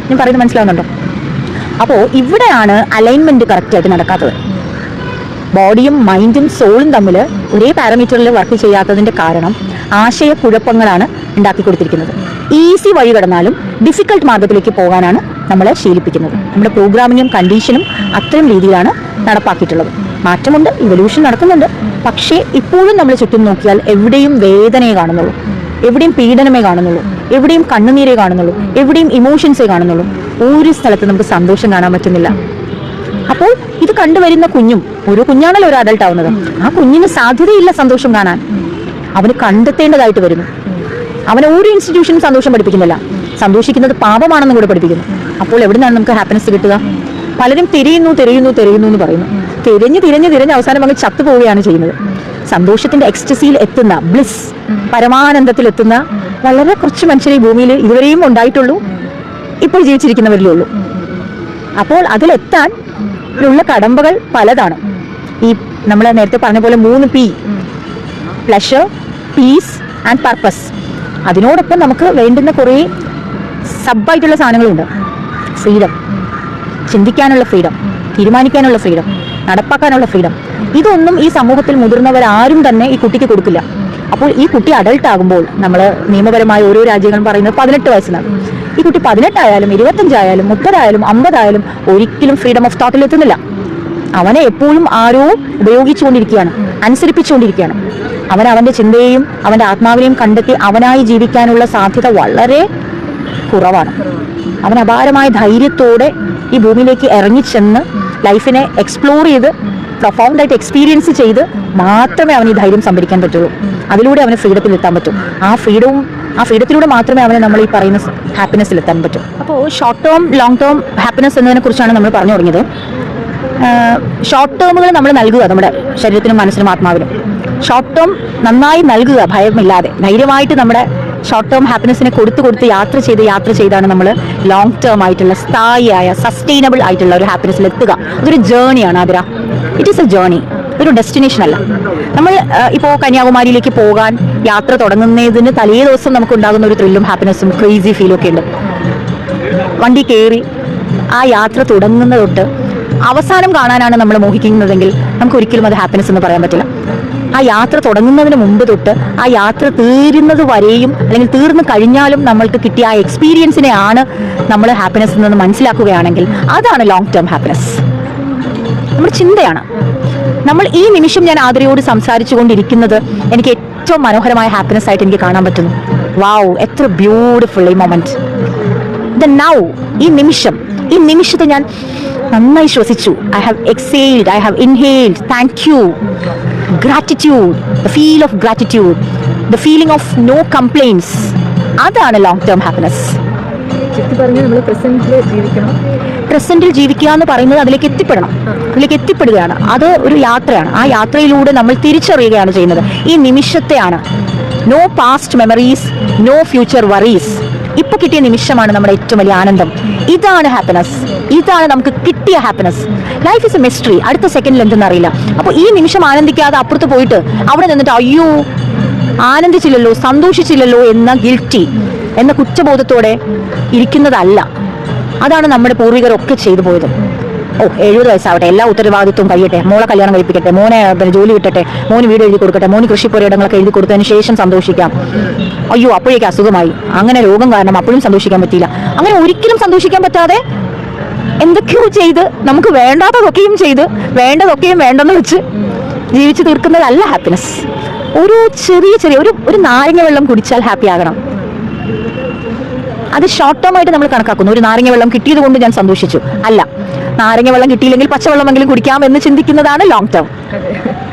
[SPEAKER 2] ഞാൻ പറയുന്നത് മനസ്സിലാവുന്നുണ്ടോ? അപ്പോൾ ഇവിടെയാണ് അലൈൻമെന്റ് കറക്റ്റ് ആയിട്ട് നടക്കാത്തത്. ബോഡിയും മൈൻഡും സോളും തമ്മിൽ ഒരേ പാരാമീറ്ററിൽ വർക്ക് ചെയ്യാത്തതിന്റെ കാരണം ആശയക്കുഴപ്പങ്ങളാണ് ഉണ്ടാക്കി കൊടുത്തിരിക്കുന്നത്. ഈസി വഴി കടന്നാലും ഡിഫിക്കൽട്ട് മാർഗത്തിലേക്ക് പോകാനാണ് നമ്മളെ ശീലിപ്പിക്കുന്നത്. നമ്മുടെ പ്രോഗ്രാമിങ്ങും കണ്ടീഷനും അത്തരം രീതിയിലാണ് നടപ്പാക്കിയിട്ടുള്ളത്. മാറ്റമുണ്ട്, ഇവല്യൂഷൻ നടക്കുന്നുണ്ട്. പക്ഷേ ഇപ്പോഴും നമ്മൾ ചുറ്റും നോക്കിയാൽ എവിടെയും വേദനയെ കാണുന്നുള്ളൂ, എവിടെയും പീഡനമേ കാണുന്നുള്ളൂ, എവിടെയും കണ്ണുനീരേ കാണുന്നുള്ളൂ, എവിടെയും ഇമോഷൻസേ കാണുന്നുള്ളൂ. ഒരു സ്ഥലത്ത് നമുക്ക് സന്തോഷം കാണാൻ പറ്റുന്നില്ല. അപ്പോൾ ഇത് കണ്ടുവരുന്ന കുഞ്ഞും, ഒരു കുഞ്ഞാണല്ലോ ഒരു അഡൾട്ട് ആവുന്നത്, ആ കുഞ്ഞിന് സാധ്യതയില്ല സന്തോഷം കാണാൻ. അവന് കണ്ടെത്തേണ്ടതായിട്ട് വരുന്നു. അവനെ ഒരു ഇൻസ്റ്റിറ്റ്യൂഷനും സന്തോഷം പഠിപ്പിക്കുന്നില്ല. സന്തോഷിക്കുന്നത് പാപമാണെന്ന് കൂടെ പഠിപ്പിക്കുന്നു. അപ്പോൾ എവിടെ നിന്നാണ് നമുക്ക് ഹാപ്പിനെസ് കിട്ടുക? പലരും തിരയുന്നു എന്ന് പറയുന്നു. തിരഞ്ഞ് അവസാനം അങ്ങ് ചത്തുപോവുകയാണ് ചെയ്യുന്നത്. സന്തോഷത്തിന്റെ എക്സ്റ്റസിയിൽ എത്തുന്ന, ബ്ലിസ്, പരമാനന്ദത്തിൽ എത്തുന്ന വളരെ കുറച്ച് മനുഷ്യരെ ഈ ഭൂമിയിൽ ഇതുവരെയും ഉണ്ടായിട്ടുള്ളൂ, ഇപ്പോൾ ജീവിച്ചിരിക്കുന്നവരിലേ ഉള്ളൂ. അപ്പോൾ അതിലെത്താൻ ഉള്ള കടമ്പകൾ പലതാണ്. ഈ നമ്മൾ നേരത്തെ പറഞ്ഞ പോലെ 3 P: pleasure, piece and purpose. അതിനോടൊപ്പം നമുക്ക് വേണ്ടുന്ന കുറേ സബായിട്ടുള്ള സാധനങ്ങളുണ്ട്. ഫ്രീഡം, ചിന്തിക്കാനുള്ള ഫ്രീഡം, തീരുമാനിക്കാനുള്ള ഫ്രീഡം, നടപ്പാക്കാനുള്ള ഫ്രീഡം. ഇതൊന്നും ഈ സമൂഹത്തിൽ മുതിർന്നവരാരും തന്നെ ഈ കുട്ടിക്ക് കൊടുക്കില്ല. അപ്പോൾ ഈ കുട്ടി അഡൾട്ട് ആകുമ്പോൾ, നമ്മൾ നിയമപരമായ ഓരോ രാജ്യങ്ങളും പറയുന്നത് 18 വയസ്സിനാണ്. ഈ കുട്ടി 18 ആയാലും 25 ആയാലും 30 ആയാലും 50 ആയാലും ഒരിക്കലും ഫ്രീഡം ഓഫ് തോട്ടിൽ എത്തുന്നില്ല. അവനെ എപ്പോഴും ആരോ ഉപയോഗിച്ചുകൊണ്ടിരിക്കുകയാണ്, അനുസരിപ്പിച്ചുകൊണ്ടിരിക്കുകയാണ്. അവൻ അവന്റെ ചിന്തയെയും അവന്റെ ആത്മാവിനെയും കണ്ടെത്തി അവനായി ജീവിക്കാനുള്ള സാധ്യത വളരെ കുറവാണ്. അവൻ അപാരമായ ധൈര്യത്തോടെ ഈ ഭൂമിയിലേക്ക് ഇറങ്ങിച്ചെന്ന് ലൈഫിനെ എക്സ്പ്ലോർ ചെയ്ത് പ്രൊഫൗണ്ടായിട്ട് എക്സ്പീരിയൻസ് ചെയ്ത് മാത്രമേ അവന് ഈ ധൈര്യം സംഭരിക്കാൻ പറ്റുള്ളൂ. അതിലൂടെ അവന് ഫ്രീഡത്തിൽ എത്താൻ പറ്റും. ആ ഫ്രീഡവും ആ ഫ്രീഡത്തിലൂടെ മാത്രമേ അവനെ നമ്മൾ ഈ പറയുന്ന ഹാപ്പിനെസ്സിൽ എത്താൻ പറ്റൂ. അപ്പോൾ short term long term happiness എന്നതിനെ കുറിച്ചാണ് നമ്മൾ പറഞ്ഞു തുടങ്ങിയത്. ഷോർട്ട് ടേമുകൾ നമ്മൾ നൽകുക നമ്മുടെ ശരീരത്തിനും മനസ്സിനും ആത്മാവിനും. ഷോർട്ട് ടേം നന്നായി നൽകുക, ഭയമില്ലാതെ ധൈര്യമായിട്ട് നമ്മുടെ ഷോർട്ട് ടേം ഹാപ്പിനെസ്സിനെ കൊടുത്ത് യാത്ര ചെയ്താണ് നമ്മൾ ലോങ് ടേം ആയിട്ടുള്ള സ്ഥായിയായ സസ്റ്റൈനബിൾ ആയിട്ടുള്ള ഒരു ഹാപ്പിനെസ്സിൽ എത്തുക. അതൊരു ജേണിയാണ് Athira. It is a journey, ഒരു ഡെസ്റ്റിനേഷൻ അല്ല. നമ്മൾ ഇപ്പോൾ കന്യാകുമാരിയിലേക്ക് പോകാൻ യാത്ര തുടങ്ങുന്നതിന് തലേ ദിവസം നമുക്ക് ഉണ്ടാകുന്ന ഒരു ത്രില്ലും ഹാപ്പിനെസ്സും ക്രേസി ഫീലും ഒക്കെ ഉണ്ട്. വണ്ടി കയറി ആ യാത്ര തുടങ്ങുന്ന തൊട്ട് അവസാനം കാണാനാണ് നമ്മൾ മോഹിക്കുന്നതെങ്കിൽ നമുക്ക് ഒരിക്കലും അത് ഹാപ്പിനെസ് എന്ന് പറയാൻ പറ്റില്ല. ആ യാത്ര തുടങ്ങുന്നതിന് മുമ്പ് തൊട്ട് ആ യാത്ര തീരുന്നത് വരെയും അല്ലെങ്കിൽ തീർന്നു കഴിഞ്ഞാലും നമ്മൾക്ക് കിട്ടിയ ആ എക്സ്പീരിയൻസിനെയാണ് നമ്മൾ ഹാപ്പിനെസ് എന്ന് മനസ്സിലാക്കുകയാണെങ്കിൽ അതാണ് ലോങ് ടേം ഹാപ്പിനെസ്. നമ്മുടെ ചിന്തയാണ്. നമ്മൾ ഈ നിമിഷം ഞാൻ ആതിരയോട് സംസാരിച്ചു കൊണ്ടിരിക്കുന്നത് എനിക്ക് ഏറ്റവും മനോഹരമായ ഹാപ്പിനെസ് ആയിട്ട് എനിക്ക് കാണാൻ പറ്റുന്നു. വാവ്, എത്ര ബ്യൂട്ടിഫുൾ ഈ മൊമെന്റ്. ദ നൗ, ഈ നിമിഷത്തെ ഞാൻ നന്നായി ശ്വസിച്ചു. I have exhaled, I have inhaled. Thank you. Gratitude, the feel of gratitude, the feeling of no complaints. അതാണ് ലോങ് ടേം ഹാപ്പിനെസ്.
[SPEAKER 1] ചുറ്റി പറഞ്ഞാൽ നമ്മൾ
[SPEAKER 2] പ്രസന്റിൽ ജീവിക്കുക എന്ന് പറയുന്നത് അതിലേക്ക് എത്തിപ്പെടുകയാണ്. അത് ഒരു യാത്രയാണ്. ആ യാത്രയിലൂടെ നമ്മൾ തിരിച്ചറിയുകയാണ് ചെയ്യുന്നത് ഈ നിമിഷത്തെയാണ്. No past memories, no future worries. ഇപ്പൊ കിട്ടിയ നിമിഷമാണ് നമ്മുടെ ഏറ്റവും വലിയ ആനന്ദം. ഇതാണ് ഹാപ്പിനെസ്. ഇതാണ് നമുക്ക് കിട്ടിയ happiness. Life is A mystery. അടുത്ത സെക്കൻഡിൽ എന്തെന്ന് അറിയില്ല. അപ്പോൾ ഈ നിമിഷം ആനന്ദിക്കാതെ അപ്പുറത്ത് പോയിട്ട് അവിടെ നിന്നിട്ട് അയ്യോ ആനന്ദിച്ചില്ലല്ലോ, സന്തോഷിച്ചില്ലല്ലോ എന്ന ഗിൽറ്റി, എന്ന കുറ്റബോധത്തോടെ ഇരിക്കുന്നതല്ല. അതാണ് നമ്മുടെ പൂർവികരൊക്കെ ചെയ്തു പോയത്. 70 വയസ്സാവട്ടെ, എല്ലാ ഉത്തരവാദിത്വവും കഴിയട്ടെ, മോളെ കല്യാണം കഴിപ്പിക്കട്ടെ, മോനെ ജോലി കിട്ടട്ടെ, മോന് വീട് എഴുതി കൊടുക്കട്ടെ, മോന് കൃഷിപ്പുരയിടങ്ങളൊക്കെ എഴുതി കൊടുത്തതിന് ശേഷം സന്തോഷിക്കാം. അയ്യോ അപ്പോഴേക്ക് അസുഖമായി, അങ്ങനെ രോഗം കാരണം അപ്പോഴും സന്തോഷിക്കാൻ പറ്റിയില്ല. അങ്ങനെ ഒരിക്കലും സന്തോഷിക്കാൻ പറ്റാതെ എന്തൊക്കെയോ ചെയ്ത് നമുക്ക് വേണ്ടാത്തതൊക്കെയും ചെയ്ത് വേണ്ടതൊക്കെയും വേണ്ടെന്ന് വെച്ച് ജീവിച്ചു തീർക്കുന്നതല്ല ഹാപ്പിനെസ്. ഒരു ചെറിയ ഒരു നാരങ്ങ വെള്ളം കുടിച്ചാൽ ഹാപ്പി ആകണം. അത് ഷോർട്ട് ടേം ആയിട്ട് നമ്മൾ കണക്കാക്കുന്നു. ഒരു നാരങ്ങ വെള്ളം കിട്ടിയത് കൊണ്ട് ഞാൻ സന്തോഷിച്ചു. അല്ല, നാരങ്ങ വെള്ളം കിട്ടിയില്ലെങ്കിൽ പച്ചവെള്ളമെങ്കിലും കുടിക്കാം എന്ന് ചിന്തിക്കുന്നതാണ് ലോങ് ടേം.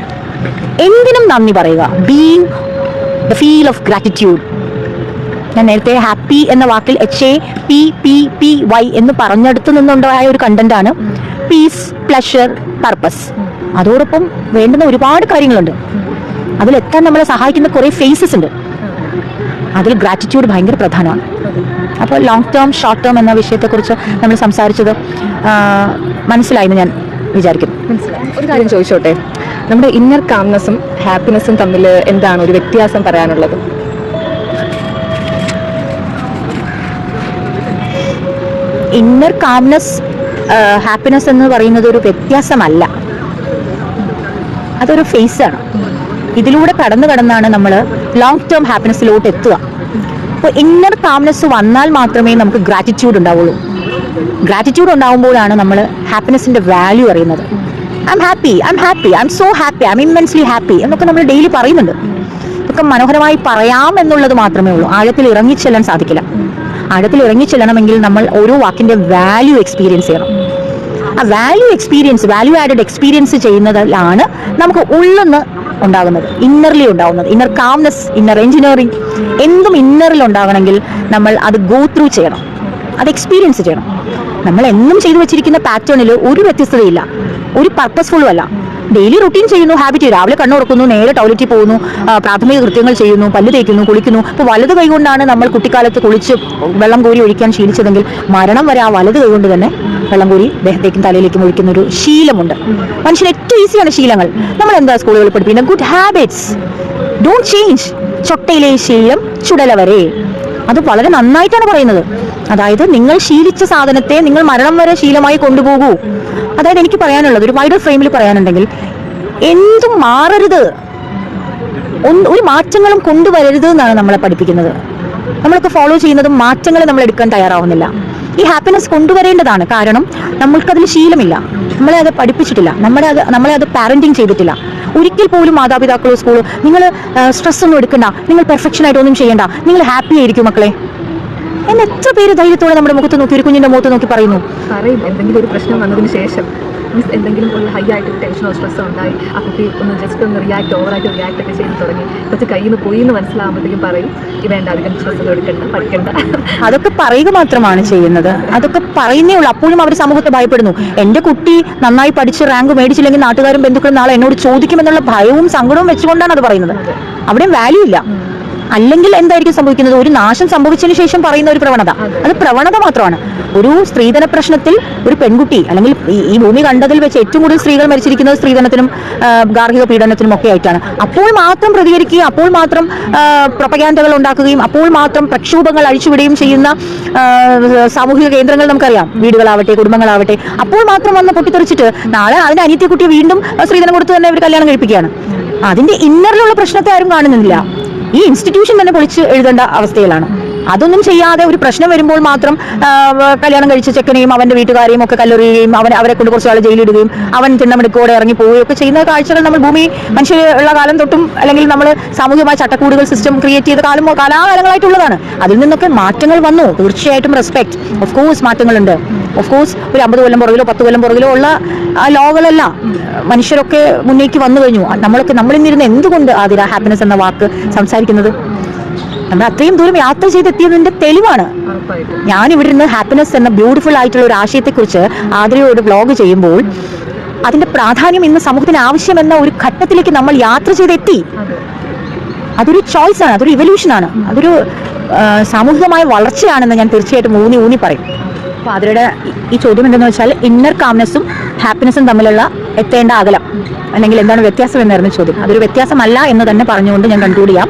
[SPEAKER 2] എന്തിനും നന്ദി പറയുക. Being the feel of gratitude. ഞാൻ നേരത്തെ ഹാപ്പി എന്ന വാക്കിൽ HAPPY എന്ന് പറഞ്ഞെടുത്ത് നിന്നുണ്ടായ ഒരു കണ്ടന്റ് ആണ് പീസ്, പ്ലഷർ, പർപ്പസ്. അതോടൊപ്പം വേണ്ടുന്ന ഒരുപാട് കാര്യങ്ങളുണ്ട്. അതിലെത്താൻ നമ്മളെ സഹായിക്കുന്ന കുറേ ഫേസസ് ഉണ്ട്. അതിൽ ഗ്രാറ്റിറ്റ്യൂഡ് ഭയങ്കര പ്രധാനമാണ്. അപ്പോൾ ലോങ് ടേം ഷോർട്ട് ടേം എന്ന വിഷയത്തെക്കുറിച്ച് നമ്മൾ സംസാരിച്ചത് മനസ്സിലായെന്ന് ഞാൻ വിചാരിക്കുന്നു.
[SPEAKER 1] ഒരു കാര്യം ചോദിച്ചോട്ടെ, നമ്മുടെ ഇന്നർ കാംനെസ്സും ഹാപ്പിനെസ്സും തമ്മിൽ എന്താണ് ഒരു വ്യത്യാസം പറയാനുള്ളത്?
[SPEAKER 2] ഇന്നർ കാംനെസ് ഹാപ്പിനെസ് എന്ന് പറയുന്നത് ഒരു വ്യത്യാസമല്ല, അതൊരു ഫേസാണ്. ഇതിലൂടെ കടന്നാണ് നമ്മൾ ലോങ് ടേം ഹാപ്പിനെസ്സിലോട്ട് എത്തുക. അപ്പോൾ ഇന്നർ കാംനെസ് വന്നാൽ മാത്രമേ നമുക്ക് ഗ്രാറ്റിറ്റ്യൂഡ് ഉണ്ടാവുള്ളൂ. ഗ്രാറ്റിറ്റ്യൂഡ് ഉണ്ടാകുമ്പോഴാണ് നമ്മൾ ഹാപ്പിനെസ്സിൻ്റെ വാല്യൂ അറിയുന്നത്. I am happy, I M so happy, I M immensely happy എന്നൊക്കെ നമ്മൾ ഡെയിലി പറയുന്നുണ്ട്. ഇതൊക്കെ മനോഹരമായി പറയാം എന്നുള്ളത് മാത്രമേ ഉള്ളൂ. ആഴത്തിൽ ഇറങ്ങിച്ചെല്ലാൻ സാധിക്കില്ല. ആഴത്തിൽ ഇറങ്ങിച്ചെല്ലണമെങ്കിൽ നമ്മൾ ഓരോ വാക്കിൻ്റെ വാല്യൂ എക്സ്പീരിയൻസ് ചെയ്യണം. ആ വാല്യൂ ആഡഡ് എക്സ്പീരിയൻസ് ചെയ്യുന്നതിലാണ് നമുക്ക് ഉള്ളിന്ന് ഉണ്ടാകുന്നത്, ഇന്നർലി ഉണ്ടാകുന്നത്. ഇന്നർ കാംനെസ്, ഇന്നർ എഞ്ചിനീയറിംഗ്, എന്തും ഇന്നറിൽ ഉണ്ടാകണമെങ്കിൽ നമ്മൾ അത് ഗോ ത്രൂ ചെയ്യണം, അത് എക്സ്പീരിയൻസ് ചെയ്യണം. നമ്മൾ എന്നും ചെയ്തു വെച്ചിരിക്കുന്ന പാറ്റേണിൽ ഒരു വ്യത്യസ്തതയില്ല, ഒരു പർപ്പസ്ഫുള്ളും അല്ല. ഡെയിലി റുട്ടീൻ ചെയ്യുന്നു, ഹാബിറ്റ്. രാവിലെ കണ്ണുറക്കുന്നു, നേരെ ടോയ്ലറ്റിൽ പോകുന്നു, പ്രാഥമിക കൃത്യങ്ങൾ ചെയ്യുന്നു, പല്ല് തേക്കുന്നു, കുളിക്കുന്നു. ഇപ്പോൾ വലത് കൈകൊണ്ടാണ് നമ്മൾ കുട്ടിക്കാലത്ത് കുളിച്ച് വെള്ളം കോരി ഒഴിക്കാൻ ശീലിച്ചതെങ്കിൽ മരണം വരെ ആ വലത് കൈകൊണ്ട് തന്നെ വെള്ളം കോരി ദേഹത്തേക്കും തലയിലേക്കും ഒഴിക്കുന്ന ഒരു ശീലമുണ്ട്. മനുഷ്യന് ഏറ്റവും ഈസിയാണ് ശീലങ്ങൾ. നമ്മൾ എന്താ സ്കൂളുകളിൽ പഠിപ്പിക്കുന്നത്? Good habits, don't change. ചൊട്ടയിലെ ശീലം ചുടല വരെ. അത് വളരെ നന്നായിട്ടാണ് പറയുന്നത്. അതായത് നിങ്ങൾ ശീലിച്ച സാധനത്തെ നിങ്ങൾ മരണം വരെ ശീലമായി കൊണ്ടുപോകൂ. അതായത് എനിക്ക് പറയാനുള്ളത്, ഒരു വൈഡർ ഫ്രെയിമിൽ പറയാനുണ്ടെങ്കിൽ, എന്തും മാറരുത്, ഒരു മാറ്റങ്ങളും കൊണ്ടുവരരുത് എന്നാണ് നമ്മളെ പഠിപ്പിക്കുന്നത്. നമ്മളൊക്കെ ഫോളോ ചെയ്യുന്നതും മാറ്റങ്ങൾ നമ്മൾ എടുക്കാൻ തയ്യാറാവുന്നില്ല. ഈ ഹാപ്പിനെസ് കൊണ്ടുവരേണ്ടതാണ്. കാരണം നമ്മൾക്കതിൽ ശീലമില്ല, നമ്മളെ അത് പഠിപ്പിച്ചിട്ടില്ല, നമ്മളെ അത് പാരന്റിങ് ചെയ്തിട്ടില്ല. ഒരിക്കൽ പോലും മാതാപിതാക്കളോ സ്കൂളോ നിങ്ങൾ സ്ട്രെസ് ഒന്നും എടുക്കണ്ട, നിങ്ങൾ പെർഫെക്ഷൻ ആയിട്ടൊന്നും ചെയ്യണ്ട, നിങ്ങൾ ഹാപ്പി ആയിരിക്കും മക്കളെ എന്ന് എത്ര പേര് ധൈര്യത്തോടെ നമ്മുടെ മുഖത്ത് നോക്കി, ഒരു കുഞ്ഞിന്റെ മുഖത്ത് നോക്കി പറയുന്നു?
[SPEAKER 1] എന്തെങ്കിലും ഒരു പ്രശ്നം വന്നതിന് ശേഷം മീൻസ് എന്തെങ്കിലും ഒരു ഹൈ ആയിട്ട് ടെൻഷനോ സ്ട്രെസ്സോ ഉണ്ടായി ആ കുട്ടി ഒന്ന് ജസ്റ്റ് ഒന്ന് ഓവറായിട്ട് റിയാക്ട് ഒക്കെ ചെയ്ത് തുടങ്ങി കുറച്ച് കയ്യിൽ നിന്ന് പോയി എന്ന് മനസ്സിലാകുമ്പോഴത്തേക്കും പറയും വേണ്ട അധികം സ്ട്രെസ് എടുക്കണ്ട പഠിക്കണ്ട.
[SPEAKER 2] അതൊക്കെ പറയുക മാത്രമാണ് ചെയ്യുന്നത്, അതൊക്കെ പറയുന്നേ ഉള്ളൂ. അപ്പോഴും അവർ സമൂഹത്തെ ഭയപ്പെടുന്നു. എന്റെ കുട്ടി നന്നായി പഠിച്ച് റാങ്ക് മേടിച്ചില്ലെങ്കിൽ നാട്ടുകാരും ബന്ധുക്കളും നാളെ എന്നോട് ചോദിക്കുമെന്നുള്ള ഭയവും സങ്കടവും വെച്ചുകൊണ്ടാണ് അത് പറയുന്നത്. അവിടെ വാല്യൂ ഇല്ല. അല്ലെങ്കിൽ എന്തായിരിക്കും സംഭവിക്കുന്നത്? ഒരു നാശം സംഭവിച്ചതിന് ശേഷം പറയുന്ന ഒരു പ്രവണത, അത് പ്രവണത മാത്രമാണ്. ഒരു സ്ത്രീധന പ്രശ്നത്തിൽ ഒരു പെൺകുട്ടി, അല്ലെങ്കിൽ ഈ ഭൂമി കണ്ടതിൽ വെച്ച് ഏറ്റവും കൂടുതൽ സ്ത്രീകൾ മരിച്ചിരിക്കുന്നത് സ്ത്രീധനത്തിനും ഗാർഹിക പീഡനത്തിനും ഒക്കെ ആയിട്ടാണ്. അപ്പോൾ മാത്രം പ്രതികരിക്കുകയും അപ്പോൾ മാത്രം പ്രൊപ്പഗാൻഡകൾ ഉണ്ടാക്കുകയും അപ്പോൾ മാത്രം പ്രക്ഷോഭങ്ങൾ അഴിച്ചുവിടുകയും ചെയ്യുന്ന സാമൂഹിക കേന്ദ്രങ്ങൾ നമുക്കറിയാം. വീടുകളാവട്ടെ കുടുംബങ്ങളാവട്ടെ, അപ്പോൾ മാത്രം വന്ന് പൊട്ടിത്തെറിച്ചിട്ട് നാളെ അതിന്റെ അനിയത്തെ കുട്ടിയെ വീണ്ടും സ്ത്രീധനം കൊടുത്ത് തന്നെ അവർ കല്യാണം കഴിപ്പിക്കുകയാണ്. അതിന്റെ ഇന്നറിലുള്ള പ്രശ്നത്തെ ആരും കാണുന്നില്ല. ഈ ഇൻസ്റ്റിറ്റ്യൂഷൻ തന്നെ പൊളിച്ച് എഴുതേണ്ട അവസ്ഥയിലാണ്. അതൊന്നും ചെയ്യാതെ ഒരു പ്രശ്നം വരുമ്പോൾ മാത്രം കല്യാണം കഴിച്ച ചെക്കനെയും അവന്റെ വീട്ടുകാരെയും ഒക്കെ കല്ലെറിയുകയും അവരെ കൊണ്ട് കുറച്ച് ആൾ ജയിലിടുകയും അവൻ തിണ്ണമെടുക്കോടെ ഇറങ്ങി പോവുകയും ഒക്കെ ചെയ്യുന്ന കാഴ്ചകൾ നമ്മൾ ഭൂമി മനുഷ്യരുള്ള കാലം തൊട്ടും, അല്ലെങ്കിൽ നമ്മൾ സാമൂഹികമായ ചട്ടക്കൂടുകൾ സിസ്റ്റം ക്രിയേറ്റ് ചെയ്ത കാലാകാലങ്ങളായിട്ടുള്ളതാണ്. അതിൽ നിന്നൊക്കെ മാറ്റങ്ങൾ വന്നു. തീർച്ചയായിട്ടും റെസ്പെക്ട്, ഓഫ് കോഴ്സ് മാറ്റങ്ങളുണ്ട്. ഓഫ് കോഴ്സ് ഒരു 50 കൊല്ലം പുറകിലോ 10 കൊല്ലം പുറകിലോ ഉള്ള ലോകളല്ല, മനുഷ്യരൊക്കെ മുന്നേക്ക് വന്നു കഴിഞ്ഞു. നമ്മളിന്നിരുന്ന് എന്തുകൊണ്ട് ആതിര ഹാപ്പിനെസ് എന്ന വാക്ക് സംസാരിക്കുന്നത്? നമ്മൾ അത്രയും ദൂരം യാത്ര ചെയ്തെത്തിയതിന്റെ തെളിവാണ്. ഞാൻ ഇവിടെ നിന്ന് ഹാപ്പിനെസ് എന്ന ബ്യൂട്ടിഫുൾ ആയിട്ടുള്ള ഒരു ആശയത്തെക്കുറിച്ച് ആതിരയോട് വ്ലോഗ് ചെയ്യുമ്പോൾ അതിന്റെ പ്രാധാന്യം ഇന്ന് സമൂഹത്തിന് ആവശ്യമെന്ന ഒരു ഘട്ടത്തിലേക്ക് നമ്മൾ യാത്ര ചെയ്തെത്തി. അതൊരു ചോയ്സ് ആണ്, അതൊരു ഇവല്യൂഷനാണ്, അതൊരു സാമൂഹികമായ വളർച്ചയാണെന്ന് ഞാൻ തീർച്ചയായിട്ടും ഊന്നി പറയും. അപ്പോൾ അതിരുടെ ഈ ചോദ്യം എന്തെന്ന് വെച്ചാൽ ഇന്നർ കാംനെസ്സും ഹാപ്പിനെസ്സും തമ്മിലുള്ള എത്തേണ്ട അകലം, അല്ലെങ്കിൽ എന്താണ് വ്യത്യാസം എന്നായിരുന്നു ചോദ്യം. അതൊരു വ്യത്യാസമല്ല എന്ന് തന്നെ പറഞ്ഞുകൊണ്ട് ഞാൻ കൺക്ലൂഡ് ചെയ്യാം.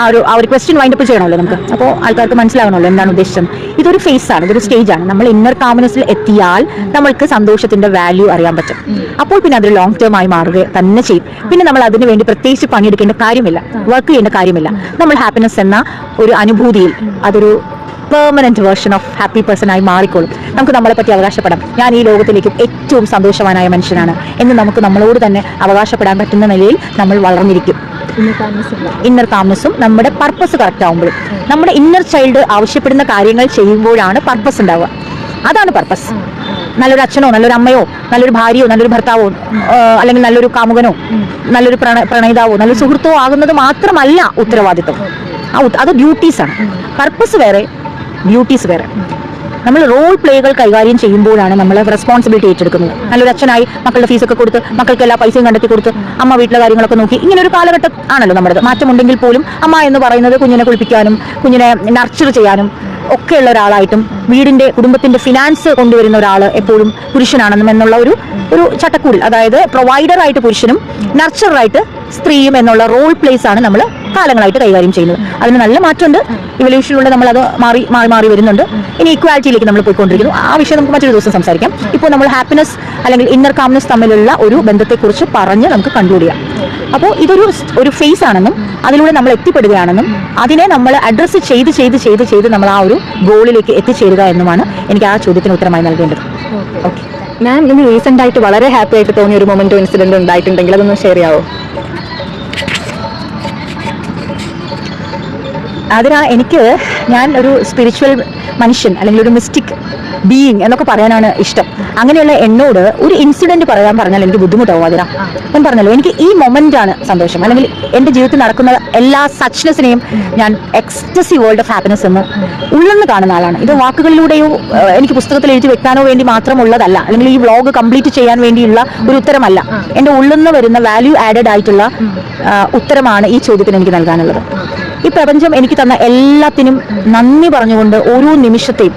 [SPEAKER 2] ആ ഒരു ക്വസ്റ്റ്യൻ വൈൻഡപ്പ് ചെയ്യണമല്ലോ നമുക്ക്. അപ്പോൾ ആൾക്കാർക്ക് മനസ്സിലാകണമല്ലോ എന്താണ് ഉദ്ദേശിച്ചത്. ഇതൊരു ഫേസ് ആണ്, ഇതൊരു സ്റ്റേജ് ആണ്. നമ്മൾ ഇന്നർ കാംനെസ്സിൽ എത്തിയാൽ നമ്മൾക്ക് സന്തോഷത്തിന്റെ വാല്യൂ അറിയാൻ പറ്റും. അപ്പോൾ പിന്നെ അതൊരു ലോങ് ടേം ആയി മാറുക തന്നെ ചെയ്യും. പിന്നെ നമ്മൾ അതിന് വേണ്ടി പ്രത്യേകിച്ച് പണിയെടുക്കേണ്ട കാര്യമില്ല, വർക്ക് ചെയ്യേണ്ട കാര്യമില്ല. നമ്മൾ ഹാപ്പിനെസ് എന്ന ഒരു അനുഭൂതിയിൽ അതൊരു permanent version of happy person ആയി മാറിക്കോളും. നമുക്ക് നമ്മളെ പറ്റി അവകാശപ്പെടാം, ഞാൻ ഈ ലോകത്തിലേക്ക് ഏറ്റവും സന്തോഷവാനായ മനുഷ്യനാണ് എന്ന് നമുക്ക് നമ്മളോട് തന്നെ അവകാശപ്പെടാൻ പറ്റുന്ന നിലയിൽ നമ്മൾ വളർന്നിരിക്കും. ഇന്നർ കാംനെസ്സും നമ്മുടെ പർപ്പസ് കറക്റ്റ് ആകുമ്പോഴും, നമ്മുടെ ഇന്നർ ചൈൽഡ് ആവശ്യപ്പെടുന്ന കാര്യങ്ങൾ ചെയ്യുമ്പോഴാണ് പർപ്പസ് ഉണ്ടാവുക. അതാണ് പർപ്പസ്. നല്ലൊരു അച്ഛനോ നല്ലൊരു അമ്മയോ നല്ലൊരു ഭാര്യയോ നല്ലൊരു ഭർത്താവോ അല്ലെങ്കിൽ നല്ലൊരു കാമുകനോ നല്ലൊരു പ്രണയിതാവോ നല്ലൊരു സുഹൃത്തോ ആകുന്നത് മാത്രമല്ല ഉത്തരവാദിത്വം. അത് ഡ്യൂട്ടീസാണ്. പർപ്പസ് വേറെ, ഡ്യൂട്ടീസ് വേറെ. നമ്മൾ റോൾ പ്ലേകൾ കൈകാര്യം ചെയ്യുമ്പോഴാണ് നമ്മൾ റെസ്പോൺസിബിലിറ്റി ഏറ്റെടുക്കുന്നത്. നല്ലൊരു അച്ഛനായി മക്കളുടെ ഫീസൊക്കെ കൊടുത്ത് മക്കൾക്ക് എല്ലാ പൈസയും കണ്ടെത്തി കൊടുത്ത് അമ്മ വീട്ടിലെ കാര്യങ്ങളൊക്കെ നോക്കി, ഇങ്ങനെ ഒരു കാലഘട്ടം ആണല്ലോ നമ്മുടെ. മാറ്റമുണ്ടെങ്കിൽ പോലും അമ്മ എന്ന് പറയുന്നത് കുഞ്ഞിനെ കുളിപ്പിക്കാനും കുഞ്ഞിനെ നർച്ചർ ചെയ്യാനും ഒക്കെയുള്ള ഒരാളായിട്ടും വീടിന്റെ കുടുംബത്തിന്റെ ഫിനാൻസ് കൊണ്ടുവരുന്ന ഒരാൾ എപ്പോഴും പുരുഷനാണെന്നും എന്നുള്ള ഒരു ചട്ടക്കൂടിൽ, അതായത് പ്രൊവൈഡറായിട്ട് പുരുഷനും നർച്ചറായിട്ട് സ്ത്രീയും എന്നുള്ള റോൾ പ്ലേസ് ആണ് നമ്മൾ കാലങ്ങളായിട്ട് കൈകാര്യം ചെയ്യുന്നത്. അതിന് നല്ല മാറ്റമുണ്ട്. ഇവല്യൂഷനിലൂടെ നമ്മൾ അത് മാറി വരുന്നുണ്ട്. ഇനി ഈക്വാലിറ്റിയിലേക്ക് നമ്മൾ പോയിക്കൊണ്ടിരിക്കുന്നു. ആ വിഷയം നമുക്ക് മറ്റൊരു ദിവസം സംസാരിക്കാം. ഇപ്പോൾ നമ്മൾ ഹാപ്പിനെസ് അല്ലെങ്കിൽ ഇന്നർ കാംനെസ് തമ്മിലുള്ള ഒരു ബന്ധത്തെക്കുറിച്ച് പറഞ്ഞ് നമുക്ക് കൺക്ലൂഡ് ചെയ്യാം. അപ്പോൾ ഇതൊരു ഫേസ് ആണെന്നും അതിലൂടെ നമ്മൾ എത്തിപ്പെടുകയാണെന്നും അതിനെ നമ്മൾ അഡ്രസ്സ് ചെയ്ത് നമ്മൾ ആ ഒരു ഗോളിലേക്ക് എത്തിച്ചേരുക എന്നുമാണ് എനിക്ക് ആ ചോദ്യത്തിന് ഉത്തരമായി നൽകേണ്ടത്. ഓക്കെ
[SPEAKER 1] മാം, ഇന്ന് റീസെന്റ് ആയിട്ട് വളരെ ഹാപ്പി ആയിട്ട് തോന്നിയ ഒരു മൊമെന്റോ ഇൻസിഡന്റ് ഉണ്ടായിട്ടുണ്ടെങ്കിൽ അതൊന്ന് ഷെയർ ചെയ്യാവോ?
[SPEAKER 2] ഞാൻ ഒരു സ്പിരിച്വൽ മനുഷ്യൻ അല്ലെങ്കിൽ ഒരു മിസ്റ്റിക് ബീയിങ് എന്നൊക്കെ പറയാനാണ് ഇഷ്ടം. അങ്ങനെയുള്ള എന്നോട് ഒരു ഇൻസിഡന്റ് പറഞ്ഞാൽ എനിക്ക് ബുദ്ധിമുട്ടാവും. അതിനാ ഞാൻ പറഞ്ഞല്ലോ, എനിക്ക് ഈ മൊമെന്റ് ആണ് സന്തോഷം. അല്ലെങ്കിൽ എൻ്റെ ജീവിതത്തിൽ നടക്കുന്ന എല്ലാ സച്ച്നെസ്സിനെയും ഞാൻ എക്സ്റ്റസി വേൾഡ് ഓഫ് ഹാപ്പിനെസ് എന്ന് ഉള്ളെന്ന് കാണുന്ന ആളാണ്. ഇത് വാക്കുകളിലൂടെയോ എനിക്ക് പുസ്തകത്തിൽ എഴുതി വെക്കാനോ വേണ്ടി മാത്രമുള്ളതല്ല, അല്ലെങ്കിൽ ഈ വ്ലോഗ് കംപ്ലീറ്റ് ചെയ്യാൻ വേണ്ടിയുള്ള ഒരു ഉത്തരമല്ല. എൻ്റെ ഉള്ളിൽ വരുന്ന വാല്യൂ ആഡഡ് ആയിട്ടുള്ള ഉത്തരമാണ് ഈ ചോദ്യത്തിന് എനിക്ക് നൽകാനുള്ളത്. ഈ പ്രപഞ്ചം എനിക്ക് തന്ന എല്ലാത്തിനും നന്ദി പറഞ്ഞുകൊണ്ട് ഓരോ നിമിഷത്തെയും,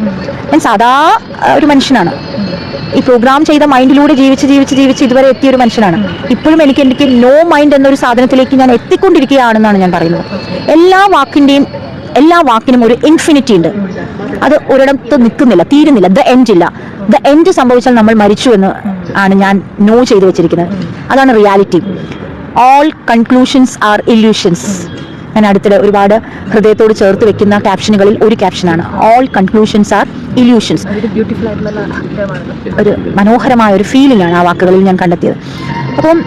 [SPEAKER 2] ഞാൻ സാധാ ഒരു മനുഷ്യനാണ്. ഈ പ്രോഗ്രാം ചെയ്ത മൈൻഡിലൂടെ ജീവിച്ച് ഇതുവരെ എത്തിയ ഒരു മനുഷ്യനാണ്. ഇപ്പോഴും എനിക്ക് നോ മൈൻഡ് എന്നൊരു സാധനത്തിലേക്ക് ഞാൻ എത്തിക്കൊണ്ടിരിക്കുകയാണെന്നാണ് ഞാൻ പറയുന്നത്. എല്ലാ വാക്കിനും ഒരു ഇൻഫിനിറ്റി ഉണ്ട്. അത് ഒരിടത്ത് നിൽക്കുന്നില്ല, തീരുന്നില്ല. ദ എൻഡ് ഇല്ല. ദ എൻഡ് സംഭവിച്ചാൽ നമ്മൾ മരിച്ചു എന്ന് ആണ് ഞാൻ നോ ചെയ്തു വെച്ചിരിക്കുന്നത്. അതാണ് reality. All conclusions are illusions. ഞാൻ അടുത്തിടെ ഒരുപാട് ഹൃദയത്തോട് ചേർത്ത് വെക്കുന്ന ക്യാപ്ഷനുകളിൽ ഒരു ക്യാപ്ഷനാണ് ഓൾ കൺക്ലൂഷൻസ് ആർ ഇല്യൂഷൻസ്. ഒരു മനോഹരമായ ഒരു ഫീലിംഗ് ആണ് ആ വാക്കുകളിൽ ഞാൻ കണ്ടെത്തിയത്. അപ്പം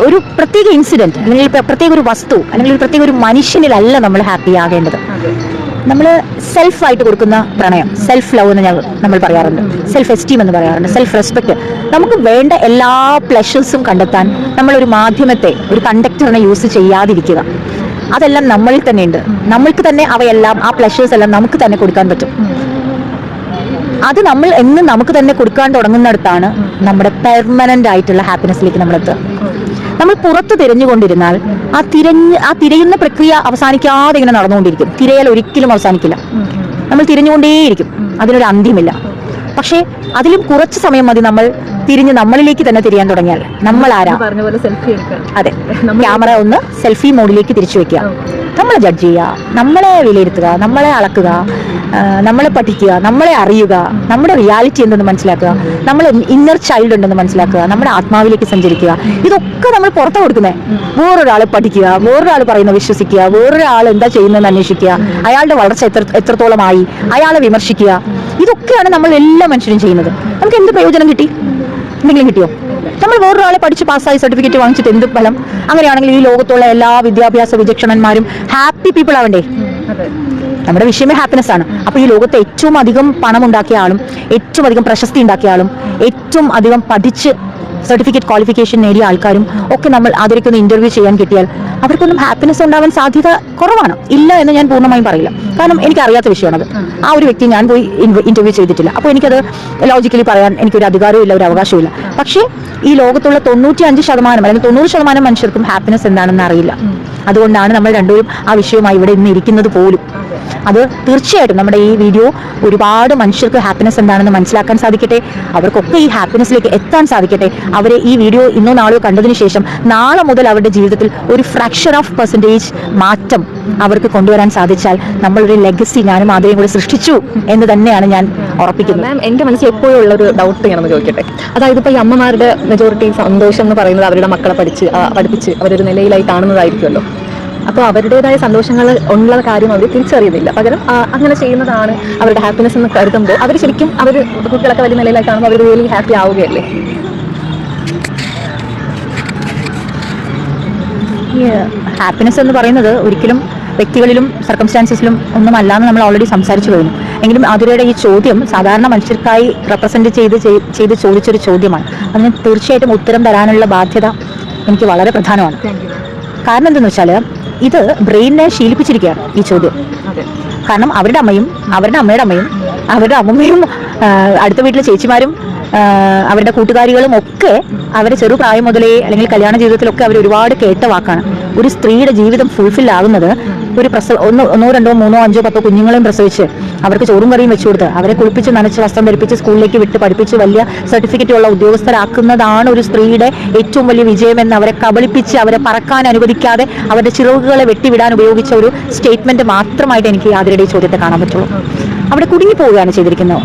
[SPEAKER 2] ഒരു പ്രത്യേക ഇൻസിഡന്റ് അല്ലെങ്കിൽ പ്രത്യേക ഒരു വസ്തു അല്ലെങ്കിൽ ഒരു പ്രത്യേക ഒരു മനുഷ്യനിലല്ല നമ്മൾ ഹാപ്പി ആകേണ്ടത്. നമ്മൾ സെൽഫായിട്ട് കൊടുക്കുന്ന പ്രണയം, സെൽഫ് ലവ് എന്ന് നമ്മൾ പറയാറുണ്ട്, സെൽഫ് എസ്റ്റീം എന്ന് പറയാറുണ്ട്, സെൽഫ് റെസ്പെക്ട്. നമുക്ക് വേണ്ട എല്ലാ പ്ലഷേഴ്സും കണ്ടെത്താൻ നമ്മളൊരു മാധ്യമത്തെ, ഒരു കണ്ടക്ടറിനെ യൂസ് ചെയ്യാതിരിക്കുക. അതെല്ലാം നമ്മളിൽ തന്നെ ഉണ്ട്. നമ്മൾക്ക് തന്നെ അവയെല്ലാം, ആ പ്ലഷേഴ്സ് എല്ലാം നമുക്ക് തന്നെ കൊടുക്കാൻ പറ്റും. അത് നമ്മൾ എന്നും നമുക്ക് തന്നെ കൊടുക്കാൻ തുടങ്ങുന്നിടത്താണ് നമ്മുടെ പെർമനന്റ് ആയിട്ടുള്ള ഹാപ്പിനെസ്സിലേക്ക് നമ്മൾ എത്തുക. നമ്മൾ പുറത്ത് തിരഞ്ഞുകൊണ്ടിരുന്നാൽ ആ തിരയുന്ന പ്രക്രിയ അവസാനിക്കാതെ ഇങ്ങനെ നടന്നുകൊണ്ടിരിക്കും. തിരയൽ ഒരിക്കലും അവസാനിക്കില്ല. നമ്മൾ തിരിഞ്ഞുകൊണ്ടേയിരിക്കും, അതിനൊരു അന്ത്യമില്ല. പക്ഷേ അതിലും കുറച്ച് സമയം മതി നമ്മൾ തിരിഞ്ഞ് നമ്മളിലേക്ക് തന്നെ തിരിയാൻ തുടങ്ങിയാൽ. നമ്മൾ ആരാ?
[SPEAKER 1] പറഞ്ഞ പോലെ സെൽഫി എടുക്കുക.
[SPEAKER 2] അതെ, ക്യാമറ ഒന്ന് സെൽഫി മോഡിലേക്ക് തിരിച്ചു വെക്കുക. നമ്മളെ ജഡ്ജ് ചെയ്യുക, നമ്മളെ വിലയിരുത്തുക, നമ്മളെ അളക്കുക, നമ്മളെ പഠിക്കുക, നമ്മളെ അറിയുക, നമ്മുടെ റിയാലിറ്റി എന്തെന്ന് മനസ്സിലാക്കുക, നമ്മൾ ഇന്നർ ചൈൽഡ് ഉണ്ടെന്ന് മനസ്സിലാക്കുക, നമ്മുടെ ആത്മാവിലേക്ക് സഞ്ചരിക്കുക. ഇതൊക്കെ നമ്മൾ പുറത്ത് കൊടുക്കുന്നത്. വേറൊരാളെ പഠിക്കുക, വേറൊരാൾ പറയുന്നത് വിശ്വസിക്കുക, വേറൊരാൾ എന്താ ചെയ്യുന്നതെന്ന് അന്വേഷിക്കുക, അയാളുടെ വളർച്ച എത്രത്തോളമായി, അയാളെ വിമർശിക്കുക. ഇതൊക്കെയാണ് നമ്മൾ എല്ലാ മനുഷ്യരും ചെയ്യുന്നത്. നമുക്ക് എന്ത് പ്രയോജനം കിട്ടി? എന്തെങ്കിലും കിട്ടിയോ? നമ്മൾ വേറൊരാളെ പഠിച്ച് പാസ്സായി സർട്ടിഫിക്കറ്റ് വാങ്ങിച്ചിട്ട് എന്ത് ഫലം? അങ്ങനെയാണെങ്കിൽ ഈ ലോകത്തുള്ള എല്ലാ വിദ്യാഭ്യാസ വിചക്ഷണന്മാരും ഹാപ്പി പീപ്പിൾ ആവണ്ടേ? നമ്മുടെ വിഷയമേ ഹാപ്പിനെസ് ആണ്. അപ്പോൾ ഈ ലോകത്തെ ഏറ്റവും അധികം പണം ഉണ്ടാക്കിയ ആളും, ഏറ്റവും അധികം പ്രശസ്തി ഉണ്ടാക്കിയ ആളും, ഏറ്റവും അധികം പഠിച്ച് സർട്ടിഫിക്കറ്റ് ക്വാളിഫിക്കേഷൻ നേടിയ ആൾക്കാരും ഒക്കെ നമ്മൾ ആദരിക്കുന്ന ഇന്റർവ്യൂ ചെയ്യാൻ കിട്ടിയാൽ അവർക്കൊന്നും ഹാപ്പിനെസ് ഉണ്ടാവാൻ സാധ്യത കുറവാണ്. ഇല്ല എന്ന് ഞാൻ പൂർണ്ണമായും പറയില്ല. കാരണം എനിക്കറിയാത്ത വിഷയമാണത്. ആ ഒരു വ്യക്തി ഞാൻ പോയി ഇന്റർവ്യൂ ചെയ്തിട്ടില്ല. അപ്പോൾ എനിക്കത് ലോജിക്കലി പറയാൻ എനിക്കൊരു അധികാരവും ഇല്ല, ഒരു അവകാശവും ഇല്ല. പക്ഷേ ഈ ലോകത്തുള്ള 95% അല്ലെങ്കിൽ 90% മനുഷ്യർക്കും ഹാപ്പിനെസ് എന്താണെന്ന് അറിയില്ല. അതുകൊണ്ടാണ് നമ്മൾ രണ്ടുപേരും ആ വിഷയവുമായി ഇവിടെ ഇന്ന് ഇരിക്കുന്നത് പോലും. അത് തീർച്ചയായിട്ടും നമ്മുടെ ഈ വീഡിയോ ഒരുപാട് മനുഷ്യർക്ക് ഹാപ്പിനെസ് എന്താണെന്ന് മനസ്സിലാക്കാൻ സാധിക്കട്ടെ. അവർക്കൊക്കെ ഈ ഹാപ്പിനെസ്സിലേക്ക് എത്താൻ സാധിക്കട്ടെ. അവരെ ഈ വീഡിയോ ഇന്നോ നാളെയോ കണ്ടതിന് ശേഷം നാളെ മുതൽ അവരുടെ ജീവിതത്തിൽ ഒരു ഫ്രാക്ഷൻ ഓഫ് പെർസെൻറ്റേജ് മാറ്റം അവർക്ക് കൊണ്ടുവരാൻ സാധിച്ചാൽ നമ്മളൊരു ലെഗസി ഞാനും ആദ്യം കൂടി സൃഷ്ടിച്ചു എന്ന് തന്നെയാണ് ഞാൻ ഉറപ്പിക്കുന്നത്.
[SPEAKER 1] മാം, എൻ്റെ മനസ്സിൽ എപ്പോഴും ഉള്ളൊരു ഡൗട്ട് ഞാനൊന്ന് ചോദിക്കട്ടെ. അതായത് ഇപ്പോൾ ഈ അമ്മമാരുടെ മെജോറിറ്റി സന്തോഷം എന്ന് പറയുന്നത് അവരുടെ മക്കളെ പഠിപ്പിച്ച് അവരൊരു നിലയിലായി കാണുന്നതായിരിക്കുമല്ലോ. അപ്പോൾ അവരുടേതായ സന്തോഷങ്ങൾ ഉള്ള കാര്യം അവർ തിരിച്ചറിയുന്നില്ല. പകരം അങ്ങനെ ചെയ്യുന്നതാണ് അവരുടെ ഹാപ്പിനെസ് എന്ന് കരുതുമ്പോൾ അവർ ശരിക്കും കുട്ടികളൊക്കെ വലിയ നിലയിലായി കാണുമ്പോൾ അവർ റിയലി ഹാപ്പി ആവുകയല്ലേ?
[SPEAKER 2] ഈ ഹാപ്പിനെസ് എന്ന് പറയുന്നത് ഒരിക്കലും വ്യക്തികളിലും സർക്കംസ്റ്റാൻസസിലും ഒന്നും അല്ലാന്ന് നമ്മൾ ഓൾറെഡി സംസാരിച്ചു കഴിഞ്ഞു. എങ്കിലും അതിലൂടെ ഈ ചോദ്യം സാധാരണ മനുഷ്യർക്കായി റെപ്രസെന്റ് ചെയ്ത് ചോദിച്ചൊരു ചോദ്യമാണ്. അതിന് തീർച്ചയായിട്ടും ഉത്തരം തരാനുള്ള ബാധ്യത എനിക്ക് വളരെ പ്രധാനമാണ്. കാരണം എന്തെന്ന് വെച്ചാൽ ഇത് ബ്രെയിനിനെ ശീലിപ്പിച്ചിരിക്കുകയാണ് ഈ ചോദ്യം. കാരണം അവരുടെ അമ്മയും അവരുടെ അമ്മയുടെ അമ്മയും അവരുടെ അമ്മമ്മയും അടുത്ത വീട്ടിലെ ചേച്ചിമാരും അവരുടെ കൂട്ടുകാരികളും ഒക്കെ അവരുടെ ചെറുപ്രായം മുതലേ അല്ലെങ്കിൽ കല്യാണ ജീവിതത്തിലൊക്കെ അവർ ഒരുപാട് കേട്ട വാക്കാണ്. ഒരു സ്ത്രീയുടെ ജീവിതം ഫുൾഫിൽ ആകുന്നത് ഒരു ഒന്നോ രണ്ടോ മൂന്നോ അഞ്ചോ 10 കുഞ്ഞുങ്ങളെയും പ്രസവിച്ച് അവർക്ക് ചോറും കറിയും വെച്ചു കൊടുത്ത് അവരെ കുളിപ്പിച്ച് നനച്ച് വസ്ത്രം ധരിപ്പിച്ച് സ്കൂളിലേക്ക് വിട്ട് പഠിപ്പിച്ച് വലിയ സർട്ടിഫിക്കറ്റ് ഉള്ള ഉദ്യോഗസ്ഥരാക്കുന്നതാണ് ഒരു സ്ത്രീയുടെ ഏറ്റവും വലിയ വിജയമെന്ന് അവരെ കബളിപ്പിച്ച് അവരെ പറക്കാൻ അനുവദിക്കാതെ അവരുടെ ചിറകുകളെ വെട്ടിവിടാൻ ഉപയോഗിച്ച ഒരു സ്റ്റേറ്റ്മെന്റ് മാത്രമായിട്ട് എനിക്ക് യാതൊരു ചോദ്യത്തെ കാണാൻ പറ്റുള്ളൂ. അവിടെ കുടുങ്ങിപ്പോവുകയാണ് ചെയ്തിരിക്കുന്നത്.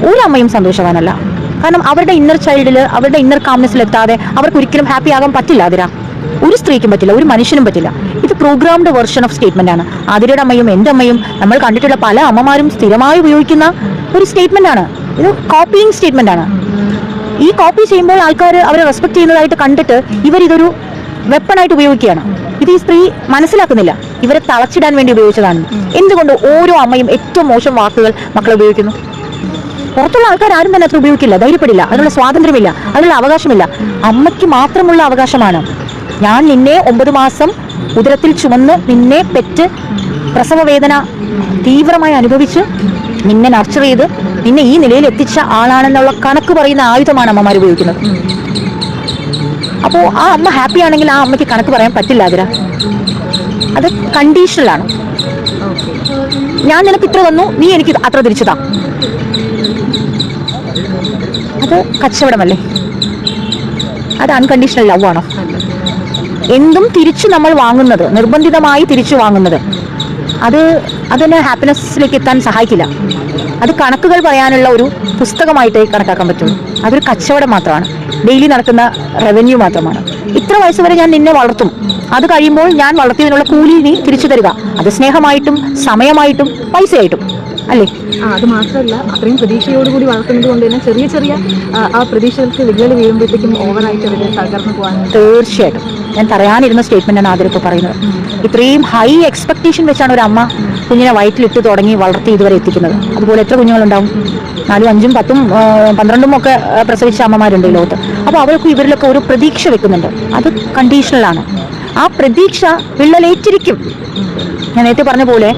[SPEAKER 2] ഒരു അമ്മയും സന്തോഷവാനല്ല. കാരണം അവരുടെ ഇന്നർ ചൈൽഡിൽ അവരുടെ ഇന്നർ കാംനെസ്സിൽ എത്താതെ അവർക്ക് ഒരിക്കലും ഹാപ്പി ആകാൻ പറ്റില്ല. അതിരാ ഒരു സ്ത്രീക്കും പറ്റില്ല, ഒരു മനുഷ്യനും പറ്റില്ല. ഇത് പ്രോഗ്രാംഡ് വെർഷൻ ഓഫ് സ്റ്റേറ്റ്മെന്റ് ആണ്. ആതിരയുടെ അമ്മയും എൻ്റെ അമ്മയും നമ്മൾ കണ്ടിട്ടുള്ള പല അമ്മമാരും സ്ഥിരമായി ഉപയോഗിക്കുന്ന ഒരു സ്റ്റേറ്റ്മെന്റ് ആണ്. ഇത് കോപ്പിയിങ് സ്റ്റേറ്റ്മെന്റ് ആണ്. ഈ കോപ്പി ചെയ്യുമ്പോൾ ആൾക്കാർ അവരെ റെസ്പെക്ട് ചെയ്യുന്നതായിട്ട് കണ്ടിട്ട് ഇവരിതൊരു വെപ്പണായിട്ട് ഉപയോഗിക്കുകയാണ്. ഇത് ഈ സ്ത്രീ മനസ്സിലാക്കുന്നില്ല. ഇവരെ തളച്ചിടാൻ വേണ്ടി ഉപയോഗിച്ചതാണ്. എന്തുകൊണ്ട് ഓരോ അമ്മയും ഏറ്റവും മോശം വാക്കുകൾ മക്കളെ ഉപയോഗിക്കുന്നു? പുറത്തുള്ള ആൾക്കാർ ആരും തന്നെ അത്ര ഉപയോഗിക്കില്ല, ധൈര്യപ്പെടില്ല. അതിനുള്ള സ്വാതന്ത്ര്യമില്ല, അതിനുള്ള അവകാശമില്ല. അമ്മയ്ക്ക് മാത്രമുള്ള അവകാശമാണ്. ഞാൻ നിന്നെ 9 മാസം ഉദരത്തിൽ ചുമന്ന് നിന്നെ പെറ്റ് പ്രസവ വേദന തീവ്രമായി അനുഭവിച്ച് നിന്നെ നർച്ചർ ചെയ്ത് നിന്നെ ഈ നിലയിൽ എത്തിച്ച ആളാണെന്നുള്ള കണക്ക് പറയുന്ന ആയുധമാണ് അമ്മമാർ ഉപയോഗിക്കുന്നത്. അപ്പോൾ ആ അമ്മ ഹാപ്പി ആണെങ്കിൽ ആ അമ്മയ്ക്ക് കണക്ക് പറയാൻ പറ്റില്ല. അതിര അത് കണ്ടീഷണലാണ്. ഞാൻ നിനക്ക് ഇത്ര തന്നു, നീ എനിക്ക് അത്ര തിരിച്ചതാ. അത് കച്ചവടമല്ലേ? അത് അൺകണ്ടീഷണൽ ലവ് ആണോ? എന്തും തിരിച്ചു നമ്മൾ വാങ്ങുന്നത്, നിർബന്ധിതമായി തിരിച്ചു വാങ്ങുന്നത്, അതിന് ഹാപ്പിനെസ്സിലേക്ക് എത്താൻ സഹായിക്കില്ല. അത് കണക്കുകൾ പറയാനുള്ള ഒരു പുസ്തകമായിട്ടേ കണക്കാക്കാൻ പറ്റുള്ളൂ. അതൊരു കച്ചവടം മാത്രമാണ്, ഡെയിലി നടക്കുന്ന റവന്യൂ മാത്രമാണ്. ഇത്ര വയസ്സ് വരെ ഞാൻ നിന്നെ വളർത്തും, അത് കഴിയുമ്പോൾ ഞാൻ വളർത്തിയതിനുള്ള കൂലി നീ തിരിച്ചു തരിക. അത് സ്നേഹമായിട്ടും സമയമായിട്ടും പൈസയായിട്ടും അല്ലേ?
[SPEAKER 1] അത് മാത്രമല്ല, അത്രയും പ്രതീക്ഷയോടുകൂടി വളർത്തുന്നത് കൊണ്ട് തന്നെ ചെറിയ ചെറിയ ആ പ്രതീക്ഷകൾക്ക് വിള്ളൽ വീഴുമ്പോഴത്തേക്കും ഓവറായിട്ട് അവർ തകർന്നു പോകാൻ.
[SPEAKER 2] തീർച്ചയായിട്ടും ഞാൻ പറയാനിരുന്ന സ്റ്റേറ്റ്മെന്റാണ് ആദ്യം ഇപ്പോൾ പറയുന്നത്. ഇത്രയും ഹൈ എക്സ്പെക്ടേഷൻ വെച്ചാണ് ഒരു അമ്മ കുഞ്ഞിനെ വയറ്റിലിട്ട് തുടങ്ങി വളർത്തി ഇതുവരെ എത്തിക്കുന്നത്. അതുപോലെ എത്ര കുഞ്ഞുങ്ങളുണ്ടാവും? 4, 5, 10, 12 ഒക്കെ പ്രസവിച്ച അമ്മമാരുണ്ട് ഈ ലോകത്ത്. അപ്പോൾ അവർക്ക് ഇവരിലൊക്കെ ഒരു പ്രതീക്ഷ വെക്കുന്നുണ്ട്. അത് കണ്ടീഷണലാണ്. ആ പ്രതീക്ഷ വിള്ളലേറ്റിരിക്കും. ഞാൻ നേരത്തെ പറഞ്ഞ പോലെ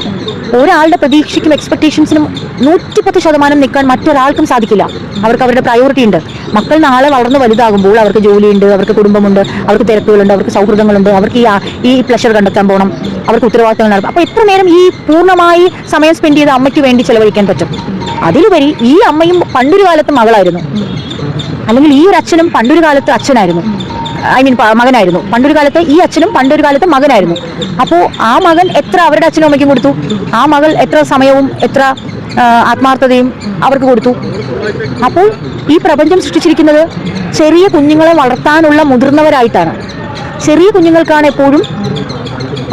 [SPEAKER 2] ഒരാളുടെ പ്രതീക്ഷയ്ക്കും എക്സ്പെക്ടേഷൻസിനും 110% നിൽക്കാൻ മറ്റൊരാൾക്കും സാധിക്കില്ല. അവർക്ക് അവരുടെ പ്രയോറിറ്റി ഉണ്ട്. മക്കൾ നാളെ വളർന്ന് വലുതാകുമ്പോൾ അവർക്ക് ജോലിയുണ്ട്, അവർക്ക് കുടുംബമുണ്ട്, അവർക്ക് തിരക്കുകളുണ്ട്, അവർക്ക് സൗഹൃദങ്ങളുണ്ട്, അവർക്ക് ഈ പ്ലഷർ കണ്ടെത്താൻ പോകണം, അവർക്ക് ഉത്തരവാദിത്തങ്ങൾ നടക്കും. അപ്പോൾ എത്ര നേരം ഈ പൂർണ്ണമായി സമയം സ്പെൻഡ് ചെയ്ത് അമ്മയ്ക്ക് വേണ്ടി ചെലവഴിക്കാൻ പറ്റും? അതിലുപരി ഈ അമ്മയും പണ്ടൊരു കാലത്ത് മകളായിരുന്നു, അല്ലെങ്കിൽ ഈ ഒരു അച്ഛനും പണ്ടൊരു കാലത്ത് അച്ഛനായിരുന്നു, മകനായിരുന്നു. പണ്ടൊരു കാലത്ത് ഈ അച്ഛനും പണ്ടൊരു കാലത്ത് മകനായിരുന്നു. അപ്പോൾ ആ മകൻ എത്ര അവരുടെ അച്ഛനും അമ്മയ്ക്കും കൊടുത്തു, ആ മകൾ എത്ര സമയവും എത്ര ആത്മാർത്ഥതയും അവർക്ക് കൊടുത്തു. അപ്പോൾ ഈ പ്രപഞ്ചം സൃഷ്ടിച്ചിരിക്കുന്നത് ചെറിയ കുഞ്ഞുങ്ങളെ വളർത്താനുള്ള മുതിർന്നവരായിട്ടാണ്. ചെറിയ കുഞ്ഞുങ്ങൾക്കാണ് എപ്പോഴും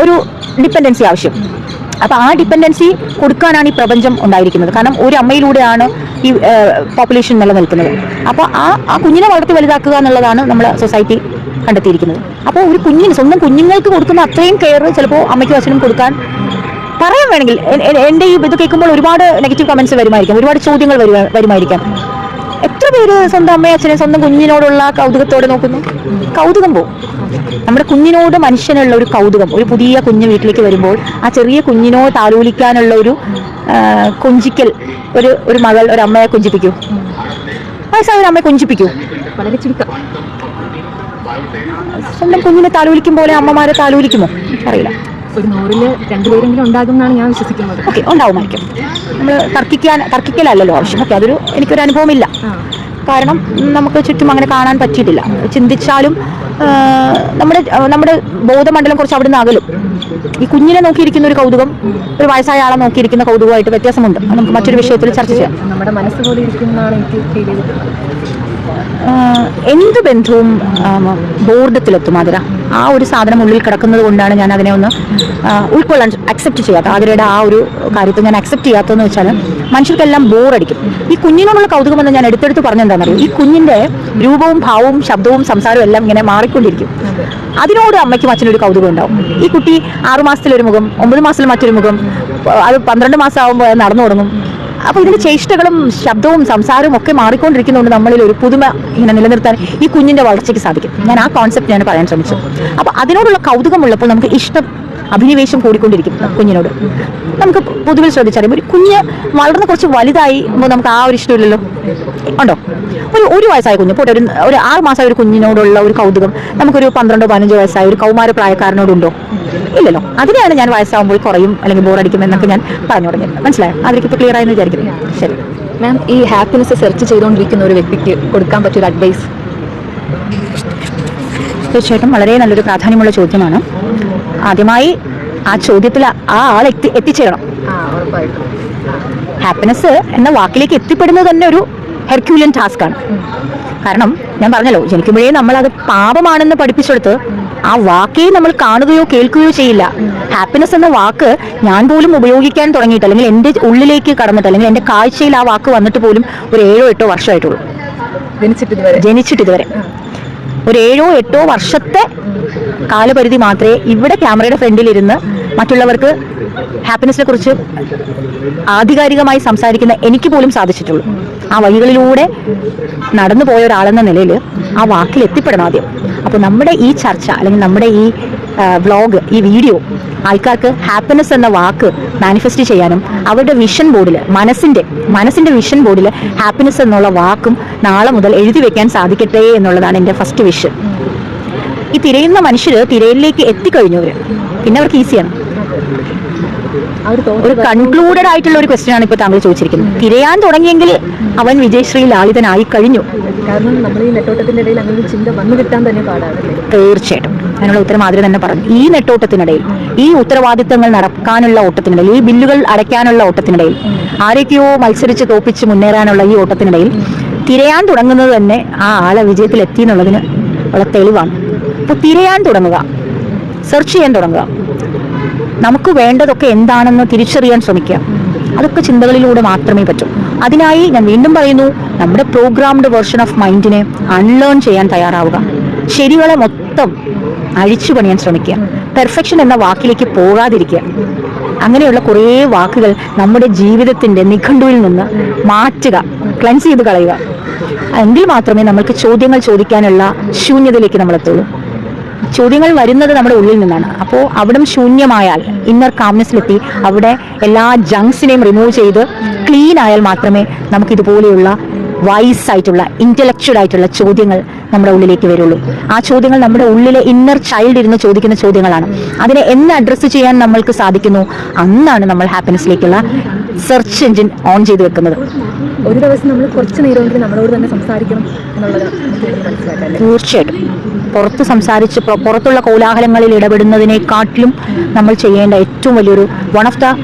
[SPEAKER 2] ഒരു ഡിപ്പെൻഡൻസി ആവശ്യം. അപ്പോൾ ആ ഡിപ്പെൻഡൻസി കൊടുക്കാനാണ് ഈ പ്രപഞ്ചം ഉണ്ടായിരിക്കുന്നത്. കാരണം ഒരു അമ്മയിലൂടെയാണ് ഈ പോപ്പുലേഷൻ നിലനിൽക്കുന്നത്. അപ്പോൾ ആ കുഞ്ഞിനെ വളർത്തി വലുതാക്കുക എന്നുള്ളതാണ് നമ്മുടെ സൊസൈറ്റി കണ്ടെത്തിയിരിക്കുന്നത്. അപ്പോൾ ഒരു കുഞ്ഞിന്, സ്വന്തം കുഞ്ഞുങ്ങൾക്ക് കൊടുക്കുന്ന അത്രയും കെയർ ചിലപ്പോൾ അമ്മയ്ക്കും അച്ഛനും കൊടുക്കാൻ പറയാൻ വേണമെങ്കിൽ, എൻ്റെ ഈ ഇത് കേൾക്കുമ്പോൾ ഒരുപാട് നെഗറ്റീവ് കമൻസ് വരുമായിരിക്കാം, ഒരുപാട് ചോദ്യങ്ങൾ വരുമായിരിക്കാം. എത്ര പേര് സ്വന്തം അമ്മയും അച്ഛനെ സ്വന്തം കുഞ്ഞിനോടുള്ള കൗതുകത്തോടെ നോക്കുന്നു? കൗതുകം പോകും. നമ്മുടെ കുഞ്ഞിനോട് മനുഷ്യനുള്ള ഒരു കൗതുകം, ഒരു പുതിയ കുഞ്ഞ് വീട്ടിലേക്ക് വരുമ്പോൾ ആ ചെറിയ കുഞ്ഞിനോട് താലോലിക്കാനുള്ള ഒരു കൊഞ്ചിക്കൽ. ഒരു മകൾ ഒരു അമ്മയെ കൊഞ്ചിപ്പിക്കൂ? വയസ്സായ ഒരു അമ്മയെ കൊഞ്ചിപ്പിക്കൂ?
[SPEAKER 1] വളരെ ചുരുക്കം.
[SPEAKER 2] സ്വന്തം കുഞ്ഞിനെ താലോലിക്കും പോലെ അമ്മമാരെ താലോലിക്കുമോ? അറിയില്ല.
[SPEAKER 1] ഒരു 100-ൽ 2 പേരെങ്കിലും ഉണ്ടാകും എന്നാണ് ഞാൻ വിശ്വസിക്കുന്നത്.
[SPEAKER 2] ഓക്കെ, ഉണ്ടാവുമായിരിക്കും. നമ്മൾ തർക്കിക്കലല്ലോ ആവശ്യം. ഓക്കെ, എനിക്കൊരു അനുഭവമില്ല. കാരണം നമുക്ക് ചുറ്റും അങ്ങനെ കാണാൻ പറ്റിയിട്ടില്ല. ചിന്തിച്ചാലും നമ്മുടെ ബോധമണ്ഡലം കുറച്ച് അവിടെ നിന്ന് അകലും. ഈ കുഞ്ഞിനെ നോക്കിയിരിക്കുന്ന ഒരു കൗതുകം ഒരു വയസ്സായ ആളെ നോക്കിയിരിക്കുന്ന കൗതുകമായിട്ട് വ്യത്യാസമുണ്ട്. നമുക്ക് മറ്റൊരു വിഷയത്തിൽ ചർച്ച ചെയ്യാം.
[SPEAKER 1] നമ്മുടെ മനസ്സ് പോലെ ഇരിക്കുന്നതാണ് എനിക്ക് ഫീൽ ചെയ്തിട്ടുള്ളത്.
[SPEAKER 2] എന്ത് ബന്ധവും ബോർഡത്തിലെത്തും. ആ ഒരു സാധനം ഉള്ളിൽ കിടക്കുന്നത് കൊണ്ടാണ് ഞാൻ അതിനെ ഒന്ന് ഉൾക്കൊള്ളാൻ അക്സെപ്റ്റ് ചെയ്യാത്ത, ആതിരയുടെ ആ ഒരു കാര്യത്തെ ഞാൻ അക്സെപ്റ്റ് ചെയ്യാത്തതെന്ന് വെച്ചാൽ മനുഷ്യർക്കെല്ലാം ബോറടിക്കും. ഈ കുഞ്ഞിനോടുള്ള കൗതുകം എന്ന് ഞാൻ എടുത്തെടുത്ത് പറഞ്ഞെന്താണെന്നറിയോ? ഈ കുഞ്ഞിന്റെ രൂപവും ഭാവവും ശബ്ദവും സംസാരവും എല്ലാം ഇങ്ങനെ മാറിക്കൊണ്ടിരിക്കും. അതിനോട് അമ്മയ്ക്കും അച്ഛനൊരു കൗതുകം ഉണ്ടാവും. ഈ കുട്ടി 6 മാസത്തിലൊരു മുഖം, 9 മാസത്തിൽ മറ്റൊരു മുഖം, അത് 12 മാസം ആകുമ്പോൾ നടന്നു തുടങ്ങും. അപ്പോൾ ഇതിന്റെ ചേഷ്ടകളും ശബ്ദവും സംസാരവും ഒക്കെ മാറിക്കൊണ്ടിരിക്കുന്നതുകൊണ്ട് നമ്മളിൽ ഒരു പുതുമ ഇങ്ങനെ നിലനിർത്താൻ ഈ കുഞ്ഞിന്റെ വളർച്ചയ്ക്ക് സാധിക്കും. ഞാൻ ആ കോൺസെപ്റ്റ് ഞാൻ പറയാൻ ശ്രമിച്ചു. അപ്പോൾ അതിനോടുള്ള കൗതുകമുള്ളപ്പോൾ നമുക്ക് ഇഷ്ടം, അഭിനിവേശം കൂടിക്കൊണ്ടിരിക്കും കുഞ്ഞിനോട്. നമുക്ക് പൊതുവിൽ ശ്രദ്ധിച്ചറിയാം, ഒരു കുഞ്ഞ് വളർന്ന് കുറച്ച് വലുതായി നമുക്ക് ആ ഒരു ഇഷ്ടമില്ലല്ലോ. ഉണ്ടോ? ഒരു വയസ്സായ കുഞ്ഞ് പോട്ടെ, ഒരു 6 മാസമായ ഒരു കുഞ്ഞിനോടുള്ള ഒരു കൗതുകം നമുക്കൊരു 12-15 വയസ്സായ ഒരു കൗമാര പ്രായക്കാരനോടുണ്ടോ? ഇല്ലല്ലോ. അതിനെയാണ് ഞാൻ വയസ്സാകുമ്പോൾ കുറയും അല്ലെങ്കിൽ ബോറടിക്കും എന്നൊക്കെ ഞാൻ പറഞ്ഞു തുടങ്ങിയത്. മനസ്സിലായോ? അതിലേക്ക് ഇപ്പോൾ ക്ലിയർ ആയെന്ന് വിചാരിക്കുന്നു. ശരി
[SPEAKER 1] മാം, ഈ ഹാപ്പിനെസ് സെർച്ച് ചെയ്തുകൊണ്ടിരിക്കുന്ന ഒരു വ്യക്തിക്ക് കൊടുക്കാൻ പറ്റിയൊരു അഡ്വൈസ്?
[SPEAKER 2] തീർച്ചയായിട്ടും വളരെ നല്ലൊരു പ്രാധാന്യമുള്ള ചോദ്യമാണ്. ആദ്യമായി ആ ചോദ്യത്തിൽ ആ ആൾ എത്തിച്ചേരണം. ഹാപ്പിനെസ് എന്ന വാക്കിലേക്ക് എത്തിപ്പെടുന്നത് തന്നെ ഒരു ഹെർക്യൂലിയൻ ടാസ്ക് ആണ്. കാരണം ഞാൻ പറഞ്ഞല്ലോ, ജനിക്കുമ്പോഴേ നമ്മളത് പാപമാണെന്ന് പഠിപ്പിച്ചെടുത്ത് ആ വാക്കേ നമ്മൾ കാണുകയോ കേൾക്കുകയോ ചെയ്യില്ല. ഹാപ്പിനെസ് എന്ന വാക്ക് ഞാൻ പോലും ഉപയോഗിക്കാൻ തുടങ്ങിയിട്ട്, അല്ലെങ്കിൽ എൻ്റെ ഉള്ളിലേക്ക് കടന്നിട്ട്, അല്ലെങ്കിൽ എൻ്റെ കാഴ്ചയിൽ ആ വാക്ക് വന്നിട്ട് പോലും ഒരു 7-8 വർഷമായിട്ടുള്ളൂ. ജനിച്ചിട്ടിതുവരെ ഒരു 7-8 വർഷത്തെ കാലപരിധി മാത്രമേ ഇവിടെ ക്യാമറയുടെ ഫ്രണ്ടിലിരുന്ന് മറ്റുള്ളവർക്ക് ഹാപ്പിനെസ്സിനെ കുറിച്ച് ആധികാരികമായി സംസാരിക്കുന്ന എനിക്ക് പോലും സാധിച്ചിട്ടുള്ളൂ. ആ വഴികളിലൂടെ നടന്നു പോയ ഒരാളെന്ന നിലയിൽ ആ വാക്കിൽ എത്തിപ്പെടണം ആദ്യം. അപ്പോൾ നമ്മുടെ ഈ ചർച്ച, അല്ലെങ്കിൽ നമ്മുടെ ഈ വ്ളോഗ്, ഈ വീഡിയോ ആൾക്കാർക്ക് ഹാപ്പിനെസ് എന്ന വാക്ക് മാനിഫെസ്റ്റ് ചെയ്യാനും അവരുടെ വിഷൻ ബോർഡിൽ, മനസ്സിൻ്റെ വിഷൻ ബോർഡിൽ ഹാപ്പിനെസ് എന്നുള്ള വാക്കും നാളെ മുതൽ എഴുതി വെക്കാൻ സാധിക്കട്ടെ എന്നുള്ളതാണ് എൻ്റെ ഫസ്റ്റ് വിഷൻ. ഈ തിരയുന്ന മനുഷ്യർ തിരയിലേക്ക് എത്തിക്കഴിഞ്ഞവർ പിന്നെ അവർക്ക് ഈസിയാണ്. ഒരു കൺക്ലൂഡഡ് ആയിട്ടുള്ള ഒരു ക്വസ്റ്റ്യൻ ആണ് ഇപ്പോൾ താങ്കൾ ചോദിച്ചിരിക്കുന്നത്. തിരയാൻ തുടങ്ങിയെങ്കിൽ അവൻ വിജയശ്രീ ലാളിതനായി കഴിഞ്ഞു.
[SPEAKER 1] കാരണം നമ്മൾ ഈ നെട്ടോട്ടത്തിന്റെ ഇടയിൽ അങ്ങനെ ഒരു ചിന്ത വന്നു കിട്ടാൻ തന്നെ പാടാണ്.
[SPEAKER 2] തീർച്ചയായിട്ടും അതിനുള്ള ഉത്തരം ആദ്യം തന്നെ പറഞ്ഞു. ഈ നെട്ടോട്ടത്തിനിടയിൽ, ഈ ഉത്തരവാദിത്തങ്ങൾ നടക്കാനുള്ള ഓട്ടത്തിനിടയിൽ, ഈ ബില്ലുകൾ അടയ്ക്കാനുള്ള ഓട്ടത്തിനിടയിൽ, ആരൊക്കെയോ മത്സരിച്ച് തോപ്പിച്ച് മുന്നേറാനുള്ള ഈ ഓട്ടത്തിനിടയിൽ തിരയാൻ തുടങ്ങുന്നത് തന്നെ ആ ആളെ വിജയത്തിലെത്തി എന്നുള്ളതിന് ഉള്ള തെളിവാണ്. അപ്പോൾ തിരയാൻ തുടങ്ങുക, സെർച്ച് ചെയ്യാൻ തുടങ്ങുക, നമുക്ക് വേണ്ടതൊക്കെ എന്താണെന്ന് തിരിച്ചറിയാൻ ശ്രമിക്കുക. അതൊക്കെ ചിന്തകളിലൂടെ മാത്രമേ പറ്റൂ. അതിനായി ഞാൻ വീണ്ടും പറയുന്നു, നമ്മുടെ പ്രോഗ്രാംഡ് വേർഷൻ ഓഫ് മൈൻഡിനെ അൺലേൺ ചെയ്യാൻ തയ്യാറാവുക. ശരികളെ മൊത്തം അഴിച്ചു പണിയാൻ ശ്രമിക്കുക. പെർഫെക്ഷൻ എന്ന വാക്കിലേക്ക് പോകാതിരിക്കുക. അങ്ങനെയുള്ള കുറേ വാക്കുകൾ നമ്മുടെ ജീവിതത്തിൻ്റെ നിഘണ്ടുവിൽ നിന്ന് മാറ്റുക, ക്ലെൻസ് ചെയ്ത് കളയുക. എങ്കിൽ മാത്രമേ നമുക്ക് ചോദ്യങ്ങൾ ചോദിക്കാനുള്ള ശൂന്യതയിലേക്ക് നമ്മൾ എത്തുള്ളൂ. ചോദ്യങ്ങൾ വരുന്നത് നമ്മുടെ ഉള്ളിൽ നിന്നാണ്. അപ്പോൾ അവിടം ശൂന്യമായാൽ, ഇന്നർ കാംനെസ്സിലെത്തി അവിടെ എല്ലാ ജങ്സിനെയും റിമൂവ് ചെയ്ത് ക്ലീൻ ആയാൽ മാത്രമേ നമുക്ക് ഇതുപോലെയുള്ള വൈസ് ആയിട്ടുള്ള ഇന്റലക്ച്വൽ ആയിട്ടുള്ള ചോദ്യങ്ങൾ നമ്മുടെ ഉള്ളിലേക്ക് വരുള്ളൂ. ആ ചോദ്യങ്ങൾ നമ്മുടെ ഉള്ളിലെ ഇന്നർ ചൈൽഡ് ഇരുന്ന് ചോദിക്കുന്ന ചോദ്യങ്ങളാണ്. അതിനെ എന്ന് അഡ്രസ്സ് ചെയ്യാൻ നമ്മൾക്ക് സാധിക്കുന്നു, അന്നാണ് നമ്മൾ ഹാപ്പിനെസ്സിലേക്കുള്ള സെർച്ച് എഞ്ചിൻ ഓൺ ചെയ്ത് വെക്കുന്നത്.
[SPEAKER 1] ഒരു ദിവസം നമ്മൾ കുറച്ച് നേരമെങ്കിലും നമ്മളോട് തന്നെ സംസാരിക്കണം എന്നുള്ളത് മനസ്സിലാക്കാം.
[SPEAKER 2] തീർച്ചയായിട്ടും പുറത്ത് സംസാരിച്ച് പുറത്തുള്ള കോലാഹലങ്ങളിൽ ഇടപെടുന്നതിനെക്കാട്ടിലും നമ്മൾ ചെയ്യേണ്ട ഏറ്റവും വലിയൊരു one of the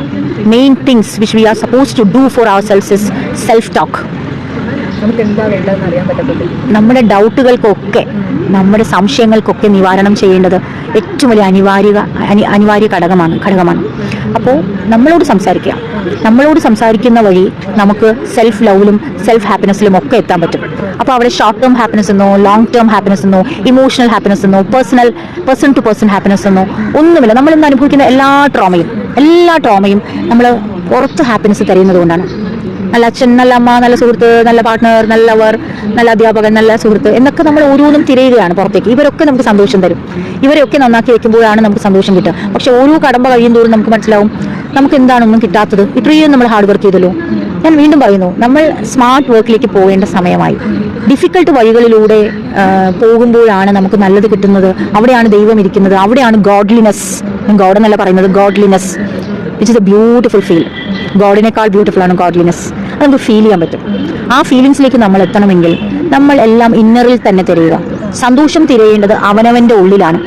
[SPEAKER 2] main things which we are suppose to do for ourselves is self talk.
[SPEAKER 1] നമുക്ക് എന്താ വേണ്ടതെന്ന് അറിയാൻ പറ്റത്തില്ല.
[SPEAKER 2] നമ്മുടെ ഡൗട്ടുകൾക്കൊക്കെ, നമ്മുടെ സംശയങ്ങൾക്കൊക്കെ നിവാരണം ചെയ്യേണ്ടത് ഏറ്റവും വലിയ അനിവാര്യ ഘടകമാണ്. അപ്പോൾ നമ്മളോട് സംസാരിക്കുക. നമ്മളോട് സംസാരിക്കുന്ന വഴി നമുക്ക് സെൽഫ് ലവിലും സെൽഫ് ഹാപ്പിനെസ്സിലും ഒക്കെ എത്താൻ പറ്റും. അപ്പോൾ അവിടെ ഷോർട്ട് ടേം ഹാപ്പിനെസ് എന്നോ ലോങ് ടേം ഹാപ്പിനെസ് എന്നോ ഇമോഷണൽ ഹാപ്പിനെസ് എന്നോ പേഴ്സൺ ടു പേഴ്സൺ ഹാപ്പിനെസ് എന്നോ ഒന്നുമില്ല. നമ്മൾ ഇന്ന് അനുഭവിക്കുന്ന എല്ലാ ട്രോമയും നമ്മൾ പുറത്ത് ഹാപ്പിനെസ് തരുന്നത് കൊണ്ടാണ്. നല്ല അച്ഛൻ, നല്ല അമ്മ, നല്ല സുഹൃത്ത്, നല്ല പാർട്ട്ണർ, നല്ല ലവർ, നല്ല അധ്യാപകൻ, നല്ല സുഹൃത്ത് എന്നൊക്കെ നമ്മൾ ഓരോന്നും തിരയുകയാണ് പുറത്തേക്ക്. ഇവരൊക്കെ നമുക്ക് സന്തോഷം തരും. ഇവരെയൊക്കെ നന്നാക്കി വെക്കുമ്പോഴാണ് നമുക്ക് സന്തോഷം കിട്ടുക. പക്ഷെ ഓരോ കടമ്പ കഴിയും തോറും നമുക്ക് മനസ്സിലാവും നമുക്ക് എന്താണൊന്നും കിട്ടാത്തത്. ഇത്രയും നമ്മൾ ഹാർഡ് വർക്ക് ചെയ്തല്ലോ. ഞാൻ വീണ്ടും പറയുന്നു, നമ്മൾ സ്മാർട്ട് വർക്കിലേക്ക് പോകേണ്ട സമയമായി. ഡിഫിക്കൽട്ട് വഴികളിലൂടെ പോകുമ്പോഴാണ് നമുക്ക് നല്ലത് കിട്ടുന്നത്. അവിടെയാണ് ദൈവം ഇരിക്കുന്നത്. അവിടെയാണ് ഗോഡ്ലിനെസ്. ഗോഡ് എന്നല്ല പറയുന്നത്, godliness which is a beautiful feel. ഗോഡിനേക്കാൾ ബ്യൂട്ടിഫുൾ ആണ് ഗോഡ്ലിനെസ്. അത് നമുക്ക് ഫീൽ ചെയ്യാൻ പറ്റും. ആ ഫീലിങ്സിലേക്ക് നമ്മൾ എത്തണമെങ്കിൽ നമ്മൾ എല്ലാം ഇന്നറിൽ തന്നെ തിരയുക. സന്തോഷം തിരയേണ്ടത് അവനവൻ്റെ ഉള്ളിലാണ്.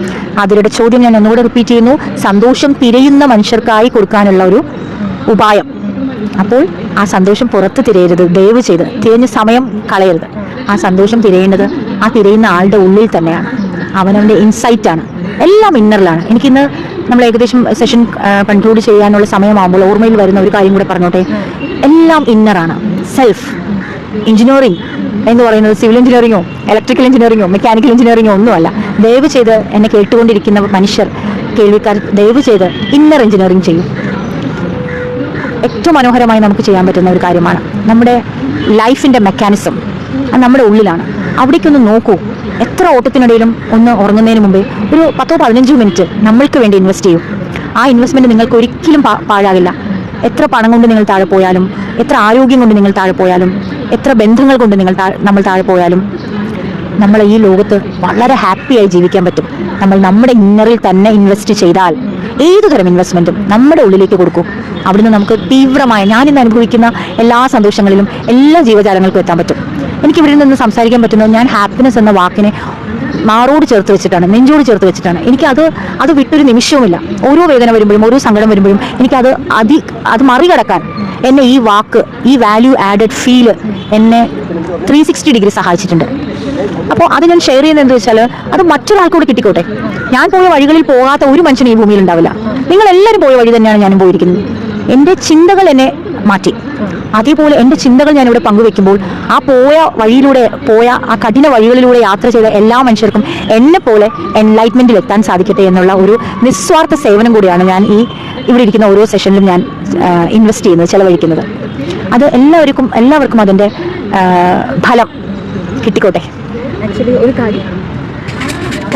[SPEAKER 2] അതിലൂടെ ചോദ്യം ഞാൻ ഒന്നുകൂടെ റിപ്പീറ്റ് ചെയ്യുന്നു, സന്തോഷം തിരയുന്ന മനുഷ്യർക്കായി കൊടുക്കാനുള്ള ഒരു ഉപായം. അപ്പോൾ ആ സന്തോഷം പുറത്ത് തിരയരുത്. ദയവ് ചെയ്ത് തിരഞ്ഞ സമയം കളയരുത്. ആ സന്തോഷം തിരയേണ്ടത് ആ തിരയുന്ന ആളുടെ ഉള്ളിൽ തന്നെയാണ്. അവനവൻ്റെ ഇൻസൈറ്റാണ്. എല്ലാം ഇന്നറിലാണ്. എനിക്കിന്ന് നമ്മൾ ഏകദേശം സെഷൻ കൺക്ലൂഡ് ചെയ്യാനുള്ള സമയമാകുമ്പോൾ ഓർമ്മയിൽ വരുന്ന ഒരു കാര്യം കൂടെ പറഞ്ഞോട്ടെ. എല്ലാം ഇന്നറാണ്. സെൽഫ് എഞ്ചിനീയറിംഗ് എന്ന് പറയുന്നത് സിവിൽ എഞ്ചിനീയറിങ്ങോ ഇലക്ട്രിക്കൽ എഞ്ചിനീയറിങ്ങോ മെക്കാനിക്കൽ എഞ്ചിനീയറിങ്ങോ ഒന്നുമല്ല. ദയവ് ചെയ്ത് എന്നെ കേട്ടുകൊണ്ടിരിക്കുന്ന മനുഷ്യർ, കേൾവിക്കാർ, ദയവ് ചെയ്ത് ഇന്നർ എഞ്ചിനീയറിംഗ് ചെയ്യും. ഏറ്റവും മനോഹരമായി നമുക്ക് ചെയ്യാൻ പറ്റുന്ന ഒരു കാര്യമാണ്. നമ്മുടെ ലൈഫിൻ്റെ മെക്കാനിസം അത് നമ്മുടെ ഉള്ളിലാണ്. അവിടേക്കൊന്ന് നോക്കൂ. എത്ര ഓട്ടത്തിനിടയിലും ഒന്ന് ഉറങ്ങുന്നതിന് മുമ്പേ ഒരു 10-15 മിനിറ്റ് നമ്മൾക്ക് വേണ്ടി ഇൻവെസ്റ്റ് ചെയ്യും. ആ ഇൻവെസ്റ്റ്മെൻറ്റ് നിങ്ങൾക്ക് ഒരിക്കലും പാഴാകില്ല. എത്ര പണം കൊണ്ട് നിങ്ങൾ താഴെ പോയാലും, എത്ര ആരോഗ്യം കൊണ്ട് നിങ്ങൾ താഴെ പോയാലും, എത്ര ബന്ധങ്ങൾ കൊണ്ട് നമ്മൾ താഴെ പോയാലും, നമ്മൾ ഈ ലോകത്ത് വളരെ ഹാപ്പിയായി ജീവിക്കാൻ പറ്റും. നമ്മൾ നമ്മുടെ ഇന്നറിൽ തന്നെ ഇൻവെസ്റ്റ് ചെയ്താൽ ഏതു തരം ഇൻവെസ്റ്റ്മെൻറ്റും നമ്മുടെ ഉള്ളിലേക്ക് കൊടുക്കും. അവിടുന്ന് നമുക്ക് തീവ്രമായ, ഞാനിന്ന് അനുഭവിക്കുന്ന എല്ലാ സന്തോഷങ്ങളിലും എല്ലാ ജീവജാലങ്ങൾക്കും എത്താൻ പറ്റും. എനിക്ക് ഇവിടെ നിന്ന് സംസാരിക്കാൻ പറ്റുന്നത് ഞാൻ ഹാപ്പിനെസ് എന്ന വാക്കിനെ മാറോട് ചേർത്ത് വെച്ചിട്ടാണ്, നെഞ്ചോട് ചേർത്ത് വെച്ചിട്ടാണ്. അത് വിട്ടൊരു നിമിഷവുമില്ല. ഓരോ വേദന വരുമ്പോഴും, ഓരോ സങ്കടം വരുമ്പോഴും എനിക്കത് അത് മറികടക്കാൻ എന്നെ ഈ വാക്ക്, ഈ വാല്യൂ ആഡഡ് ഫീല് എന്നെ 360 ഡിഗ്രി സഹായിച്ചിട്ടുണ്ട്. അപ്പോൾ അത് ഞാൻ ഷെയർ ചെയ്യുന്നത് എന്താ വെച്ചാൽ, അത് മറ്റൊരാൾക്കൂടെ കിട്ടിക്കോട്ടെ. ഞാൻ പോയ വഴികളിൽ പോകാത്ത ഒരു മനുഷ്യനും ഈ ഭൂമിയിൽ ഉണ്ടാവില്ല. നിങ്ങളെല്ലാവരും പോയ വഴി തന്നെയാണ് ഞാനും പോയിരിക്കുന്നത്. എൻ്റെ ചിന്തകൾ എന്നെ മാറ്റി. അതേപോലെ എൻ്റെ ചിന്തകൾ ഞാനിവിടെ പങ്കുവെക്കുമ്പോൾ ആ ആ കഠിന വഴികളിലൂടെ യാത്ര ചെയ്ത എല്ലാ മനുഷ്യർക്കും എന്നെപ്പോലെ എൻലൈറ്റ്മെൻറ്റിൽ എത്താൻ സാധിക്കട്ടെ എന്നുള്ള ഒരു നിസ്വാർത്ഥ സേവനം കൂടിയാണ് ഞാൻ ഇവിടെ ഇരിക്കുന്ന ഓരോ സെഷനിലും ഞാൻ ഇൻവെസ്റ്റ് ചെയ്യുന്നത്, ചെലവഴിക്കുന്നത്. അത് എല്ലാവർക്കും അതിൻ്റെ ഫലം കിട്ടിക്കോട്ടെ.
[SPEAKER 1] ആക്ച്വലി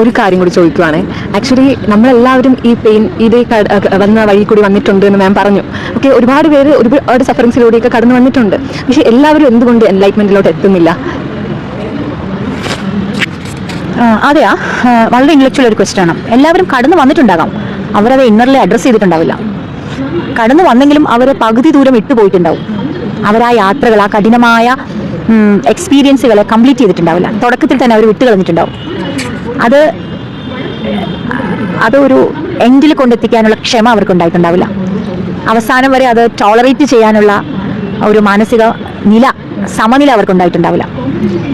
[SPEAKER 1] ഒരു കാര്യം കൂടി ചോദിക്കുവാണ്. ആക്ച്വലി നമ്മളെല്ലാവരും ഈ പെയിൻ വന്ന വഴി കൂടി വന്നിട്ടുണ്ട് എന്ന് മാം പറഞ്ഞു. ഓക്കെ, ഒരുപാട് പേര് ഒരുപാട് സഫറിങ്സിലൂടെയൊക്കെ കടന്നു വന്നിട്ടുണ്ട്. പക്ഷെ എല്ലാവരും എന്തുകൊണ്ട് എൻലൈറ്റ്മെന്റിലോട്ട് എത്തുന്നില്ല?
[SPEAKER 2] അതെയാ, വളരെ ഇന്റലക്ച്വൽ ഒരു ക്വസ്റ്റ്യൻ ആണ്. എല്ലാവരും കടന്നു വന്നിട്ടുണ്ടാകാം, അവരത് ഇന്നറിൽ അഡ്രസ്സ് ചെയ്തിട്ടുണ്ടാവില്ല. കടന്നു വന്നെങ്കിലും അവർ പകുതി ദൂരം വിട്ടുപോയിട്ടുണ്ടാവും. അവർ ആ യാത്രകൾ, ആ കഠിനമായ എക്സ്പീരിയൻസുകളെ കംപ്ലീറ്റ് ചെയ്തിട്ടുണ്ടാവില്ല. തുടക്കത്തിൽ തന്നെ അവർ വിട്ടുകളഞ്ഞിട്ടുണ്ടാവും. അതൊരു എൻഡിൽ കൊണ്ടെത്തിക്കാനുള്ള ക്ഷമ അവർക്ക് ഉണ്ടായിട്ടുണ്ടാവില്ല. അവസാനം വരെ അത് ടോളറേറ്റ് ചെയ്യാനുള്ള ഒരു മാനസിക സമനില അവർക്ക് ഉണ്ടായിട്ടുണ്ടാവില്ല.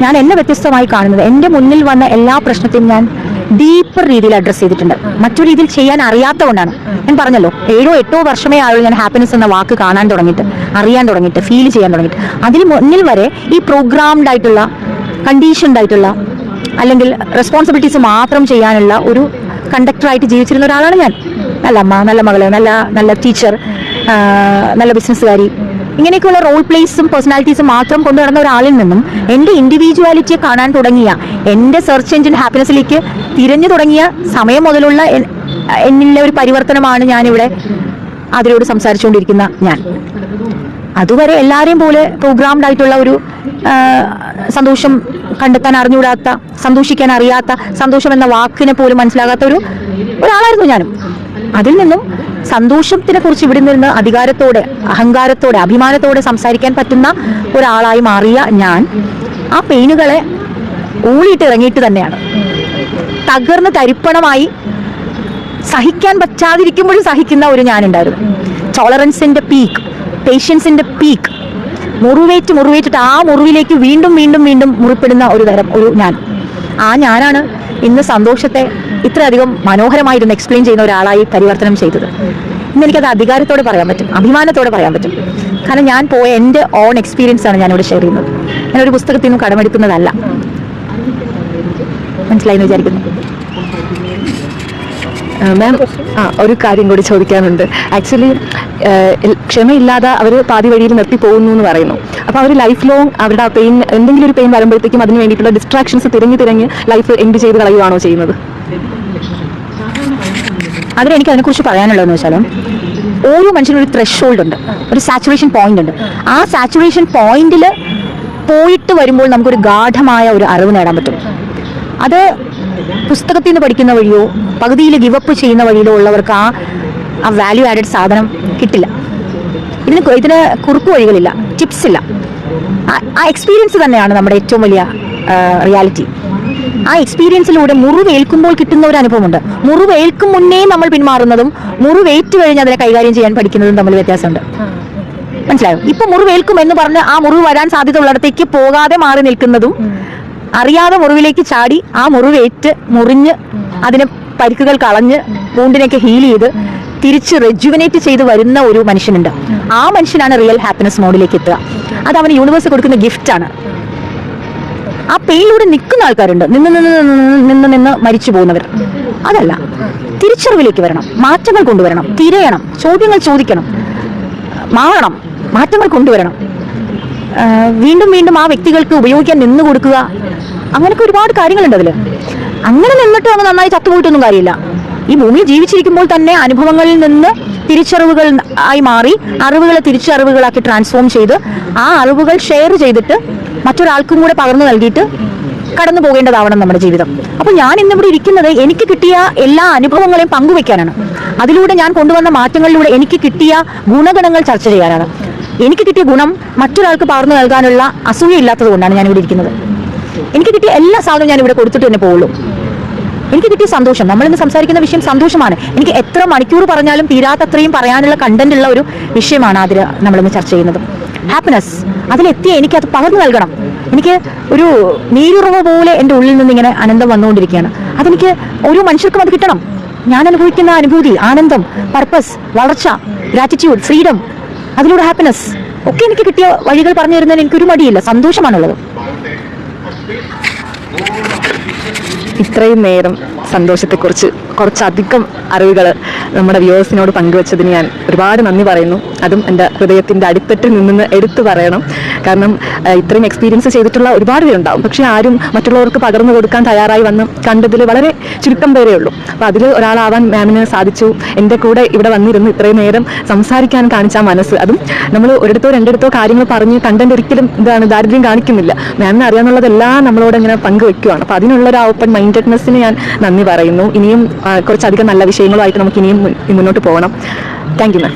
[SPEAKER 2] ഞാൻ എന്നെ വ്യത്യസ്തമായി കാണുന്നത്, എൻ്റെ മുന്നിൽ വന്ന എല്ലാ പ്രശ്നത്തെയും ഞാൻ ഡീപ്പർ രീതിയിൽ അഡ്രസ്സ് ചെയ്തിട്ടുണ്ട്. മറ്റൊരു രീതിയിൽ ചെയ്യാൻ അറിയാത്തതുകൊണ്ടാണ്. ഞാൻ പറഞ്ഞല്ലോ, 7-8 വർഷമേ ആയുള്ളൂ ഞാൻ ഹാപ്പിനെസ് എന്ന വാക്ക് കാണാൻ തുടങ്ങിയിട്ട്, അറിയാൻ തുടങ്ങിയിട്ട്, ഫീൽ ചെയ്യാൻ തുടങ്ങിയിട്ട്. അതിന് മുന്നിൽ വരെ ഈ പ്രോഗ്രാംഡ് ആയിട്ടുള്ള, കണ്ടീഷൻഡ് ആയിട്ടുള്ള, അല്ലെങ്കിൽ റെസ്പോൺസിബിലിറ്റീസ് മാത്രം ചെയ്യാനുള്ള ഒരു കണ്ടക്ടറായിട്ട് ജീവിച്ചിരുന്ന ഒരാളാണ് ഞാൻ. നല്ല അമ്മ, നല്ല മകള്, നല്ല നല്ല ടീച്ചർ, നല്ല ബിസിനസ്സുകാരി, ഇങ്ങനെയൊക്കെയുള്ള റോൾ പ്ലേസും പേഴ്സണാലിറ്റീസും മാത്രം കൊണ്ടു നടന്ന ഒരാളിൽ നിന്നും എൻ്റെ ഇൻഡിവിജ്വാലിറ്റിയെ കാണാൻ തുടങ്ങിയ, എൻ്റെ സെർച്ച് എഞ്ചിൻ ഹാപ്പിനെസ്സിലേക്ക് തിരഞ്ഞു തുടങ്ങിയ സമയം മുതലുള്ള എന്നിലെ ഒരു പരിവർത്തനമാണ് ഞാനിവിടെ അതിലോട് സംസാരിച്ചുകൊണ്ടിരിക്കുന്ന ഞാൻ. അതുവരെ എല്ലാവരെയും പോലെ പ്രോഗ്രാംഡ് ആയിട്ടുള്ള ഒരു സന്തോഷം കണ്ടെത്താൻ അറിഞ്ഞുകൂടാത്ത, സന്തോഷിക്കാൻ അറിയാത്ത, സന്തോഷം എന്ന വാക്കിനെ പോലും മനസ്സിലാകാത്ത ഒരാളായിരുന്നു ഞാനും. അതിൽ നിന്നും സന്തോഷത്തിനെ കുറിച്ച് ഇവിടെ നിന്ന് അധികാരത്തോടെ, അഹങ്കാരത്തോടെ, അഭിമാനത്തോടെ സംസാരിക്കാൻ പറ്റുന്ന ഒരാളായി മാറിയ ഞാൻ ആ പെയിനുകളെ ഊളിയിട്ട് ഇറങ്ങിയിട്ട് തന്നെയാണ്. തകർന്ന് തരിപ്പണമായി സഹിക്കാൻ പറ്റാതിരിക്കുമ്പോഴും സഹിക്കുന്ന ഒരു ഞാനുണ്ടായിരുന്നു. ടോളറൻസിന്റെ പീക്ക്, പേഷ്യൻസിന്റെ പീക്ക്, മുറിവേറ്റിട്ട് ആ മുറിവിലേക്ക് വീണ്ടും വീണ്ടും വീണ്ടും മുറിപ്പെടുന്ന ഒരു ഞാൻ. ആ ഞാനാണ് ഇന്ന് സന്തോഷത്തെ ഇത്രയധികം മനോഹരമായിരുന്നു എക്സ്പ്ലെയിൻ ചെയ്യുന്ന ഒരാളായി പരിവർത്തനം ചെയ്തത്. ഇന്നെനിക്കത് അധികാരത്തോടെ പറയാൻ പറ്റും, അഭിമാനത്തോടെ പറയാൻ പറ്റും. കാരണം ഞാൻ പോയ എൻ്റെ ഓൺ എക്സ്പീരിയൻസ് ആണ് ഞാനിവിടെ ഷെയർ ചെയ്യുന്നത്. ഞാനൊരു പുസ്തകത്തിൽ നിന്നും കടമെടുക്കുന്നതല്ല. മനസ്സിലായെന്ന് വിചാരിക്കുന്നു.
[SPEAKER 3] മാം, ഒരു കാര്യം കൂടി ചോദിക്കാനുണ്ട്. ആക്ച്വലി ക്ഷമയില്ലാതെ അവർ പാതി വഴിയിൽ നിർത്തി പോകുന്നു എന്ന് പറയുന്നു. അപ്പോൾ അവർ ലൈഫ് ലോങ് അവരുടെ ആ പെയിൻ, എന്തെങ്കിലും ഒരു പെയിൻ വരുമ്പോഴത്തേക്കും അതിന് വേണ്ടിയിട്ടുള്ള ഡിസ്ട്രാക്ഷൻസ് തിരഞ്ഞ് ലൈഫ് എൻഡ് ചെയ്ത് കളയുകയാണോ ചെയ്യുന്നത്?
[SPEAKER 2] അതിലെനിക്ക് അതിനെക്കുറിച്ച് പറയാനുള്ളതെന്ന് വെച്ചാൽ, ഓരോ മനുഷ്യനും ഒരു ത്രെഷ് ഹോൾഡ് ഉണ്ട്, ഒരു സാച്ചുറേഷൻ പോയിന്റ് ഉണ്ട്. ആ സാച്ചുറേഷൻ പോയിന്റിൽ പോയിട്ട് വരുമ്പോൾ നമുക്കൊരു ഗാഠമായ ഒരു അറിവ് നേടാൻ പറ്റും. അത് പുസ്തകത്തിൽ നിന്ന് പഠിക്കുന്ന വഴിയോ പകുതിയിൽ ഗിവപ്പ് ചെയ്യുന്ന വഴിയിലോ ഉള്ളവർക്ക് ആ വാല്യൂ ആഡഡ് സാധനം കിട്ടില്ല. ഇതിന് കുറുക്കു വഴികളില്ല, ടിപ്സ് ഇല്ല. ആ എക്സ്പീരിയൻസ് തന്നെയാണ് നമ്മുടെ ഏറ്റവും വലിയ റിയാലിറ്റി. ആ എക്സ്പീരിയൻസിലൂടെ മുറിവേൽക്കുമ്പോൾ കിട്ടുന്ന ഒരു അനുഭവമുണ്ട്. മുറിവേൽക്കും മുന്നേ നമ്മൾ പിന്മാറുന്നതും മുറിവേറ്റ് കഴിഞ്ഞ് അതിനെ കൈകാര്യം ചെയ്യാൻ പഠിക്കുന്നതും തമ്മിൽ വ്യത്യാസമുണ്ട്. മനസ്സിലായോ? ഇപ്പൊ മുറിവേൽക്കും എന്ന് പറഞ്ഞ് ആ മുറിവ് വരാൻ സാധ്യത ഉള്ളിടത്തേക്ക് പോകാതെ മാറി നിൽക്കുന്നതും, അറിയാതെ മുറിവിലേക്ക് ചാടി ആ മുറിവേറ്റ് മുറിഞ്ഞ് അതിന് പരിക്കുകൾ കളഞ്ഞ് വൂണ്ടിനെയൊക്കെ ഹീൽ ചെയ്ത് തിരിച്ച് റെജുവിനേറ്റ് ചെയ്ത് വരുന്ന ഒരു മനുഷ്യനുണ്ട്. ആ മനുഷ്യനാണ് റിയൽ ഹാപ്പിനെസ് മോഡിലേക്ക് എത്തുക. അത് അവന് യൂണിവേഴ്സ് കൊടുക്കുന്ന ഗിഫ്റ്റാണ്. ആ പെയിനിലൂടെ നിൽക്കുന്ന ആൾക്കാരുണ്ട്, നിന്ന് മരിച്ചു പോകുന്നവർ. അതല്ല, തിരിച്ചറിവിലേക്ക് വരണം, മാറ്റങ്ങൾ കൊണ്ടുവരണം, തിരയണം, ചോദ്യങ്ങൾ ചോദിക്കണം, മാറണം, മാറ്റങ്ങൾ കൊണ്ടുവരണം, വീണ്ടും വീണ്ടും ആ വ്യക്തികൾക്ക് ഉപയോഗിക്കാൻ നിന്ന് കൊടുക്കുക. അങ്ങനെയൊക്കെ ഒരുപാട് കാര്യങ്ങളുണ്ട് അതിൽ. അങ്ങനെ നിന്നിട്ട് അങ്ങ് നന്നായി ചത്തുപോയിട്ടൊന്നും കാര്യമില്ല. ഈ ഭൂമിയിൽ ജീവിച്ചിരിക്കുമ്പോൾ തന്നെ അനുഭവങ്ങളിൽ നിന്ന് തിരിച്ചറിവുകൾ ആയി മാറി അറിവുകളെ തിരിച്ചറിവുകളാക്കി ട്രാൻസ്ഫോം ചെയ്ത് ആ അറിവുകൾ ഷെയർ ചെയ്തിട്ട് മറ്റൊരാൾക്കും കൂടെ പകർന്നു നൽകിയിട്ട് കടന്നു പോകേണ്ടതാവണം നമ്മുടെ ജീവിതം. അപ്പോൾ ഞാൻ ഇന്നിവിടെ ഇരിക്കുന്നത് എനിക്ക് കിട്ടിയ എല്ലാ അനുഭവങ്ങളെയും പങ്കുവെക്കാനാണ്. അതിലൂടെ ഞാൻ കൊണ്ടുവന്ന മാറ്റങ്ങളിലൂടെ എനിക്ക് കിട്ടിയ ഗുണഗണങ്ങൾ ചർച്ച ചെയ്യാനാണ്. എനിക്ക് കിട്ടിയ ഗുണം മറ്റൊരാൾക്ക് പകർന്നു നൽകാനുള്ള അസൂയ ഇല്ലാത്തത് കൊണ്ടാണ് ഞാനിവിടെ ഇരിക്കുന്നത്. എനിക്ക് കിട്ടിയ എല്ലാ സാധനവും ഞാൻ ഇവിടെ കൊടുത്തിട്ട് തന്നെ പോവുള്ളൂ. എനിക്ക് കിട്ടിയ സന്തോഷം, നമ്മളിന്ന് സംസാരിക്കുന്ന വിഷയം സന്തോഷമാണ്. എനിക്ക് എത്ര മണിക്കൂർ പറഞ്ഞാലും തീരാത്തത്രയും പറയാനുള്ള കണ്ടന്റ് ഉള്ള ഒരു വിഷയമാണ് അതിൽ നമ്മളിന്ന് ചർച്ച ചെയ്യുന്നത്. ഹാപ്പിനെസ്, അതിലെത്തിയ എനിക്കത് പകർന്നു നൽകണം. എനിക്ക് ഒരു നീരുറവ് പോലെ എൻ്റെ ഉള്ളിൽ നിന്ന് ഇങ്ങനെ ആനന്ദം വന്നുകൊണ്ടിരിക്കുകയാണ്. അതെനിക്ക് ഓരോ മനുഷ്യർക്കും അത് കിട്ടണം. ഞാൻ അനുഭവിക്കുന്ന അനുഭൂതി, ആനന്ദം, പർപ്പസ്, വളർച്ച, ഗ്രാറ്റിറ്റ്യൂഡ്, ഫ്രീഡം, അതിലൂടെ ഹാപ്പിനെസ് ഒക്കെ എനിക്ക് കിട്ടിയ വഴികൾ പറഞ്ഞു തരുന്നതിന് എനിക്കൊരു മടിയില്ല, സന്തോഷമാണുള്ളത്.
[SPEAKER 3] ഇത്രയും നേരം സന്തോഷത്തെക്കുറിച്ച് കുറച്ചധികം അറിവുകൾ നമ്മുടെ വ്യൂവേഴ്സിനോട് പങ്കുവച്ചതിന് ഞാൻ ഒരുപാട് നന്ദി പറയുന്നു. അതും എൻ്റെ ഹൃദയത്തിൻ്റെ അടിത്തട്ടിൽ നിന്ന് എടുത്തു പറയണം. കാരണം ഇത്രയും എക്സ്പീരിയൻസ് ചെയ്തിട്ടുള്ള ഒരുപാട് പേരുണ്ടാവും, പക്ഷേ ആരും മറ്റുള്ളവർക്ക് പകർന്നു കൊടുക്കാൻ തയ്യാറായി വന്ന് കണ്ടതിൽ വളരെ ചുരുക്കം പേരേ ഉള്ളൂ. അപ്പോൾ അതിൽ ഒരാളാവാൻ മാമിന് സാധിച്ചു. എൻ്റെ കൂടെ ഇവിടെ വന്നിരുന്ന് ഇത്രയും നേരം സംസാരിക്കാൻ കാണിച്ച മനസ്സ്, അതും നമ്മൾ ഒരിടത്തോ രണ്ടിടത്തോ കാര്യങ്ങൾ പറഞ്ഞ് കണ്ടന്റ് ഒരിക്കലും ദാരിദ്ര്യം കാണിക്കുന്നില്ല. മാമിന് അറിയാവുന്നതെല്ലാം നമ്മളോട് ഇങ്ങനെ പങ്കുവെക്കുകയാണ്. അപ്പോൾ അതിനുള്ളൊരു ഓപ്പൺ മൈൻഡഡ്നെസ്സിന് ഞാൻ നന്ദി പറയുന്നു. ഇനിയും കുറച്ചധികം നല്ല വിഷയങ്ങളുമായിട്ട് നമുക്ക് ഇനിയും മുന്നോട്ട് പോകണം. Thank you ma'am.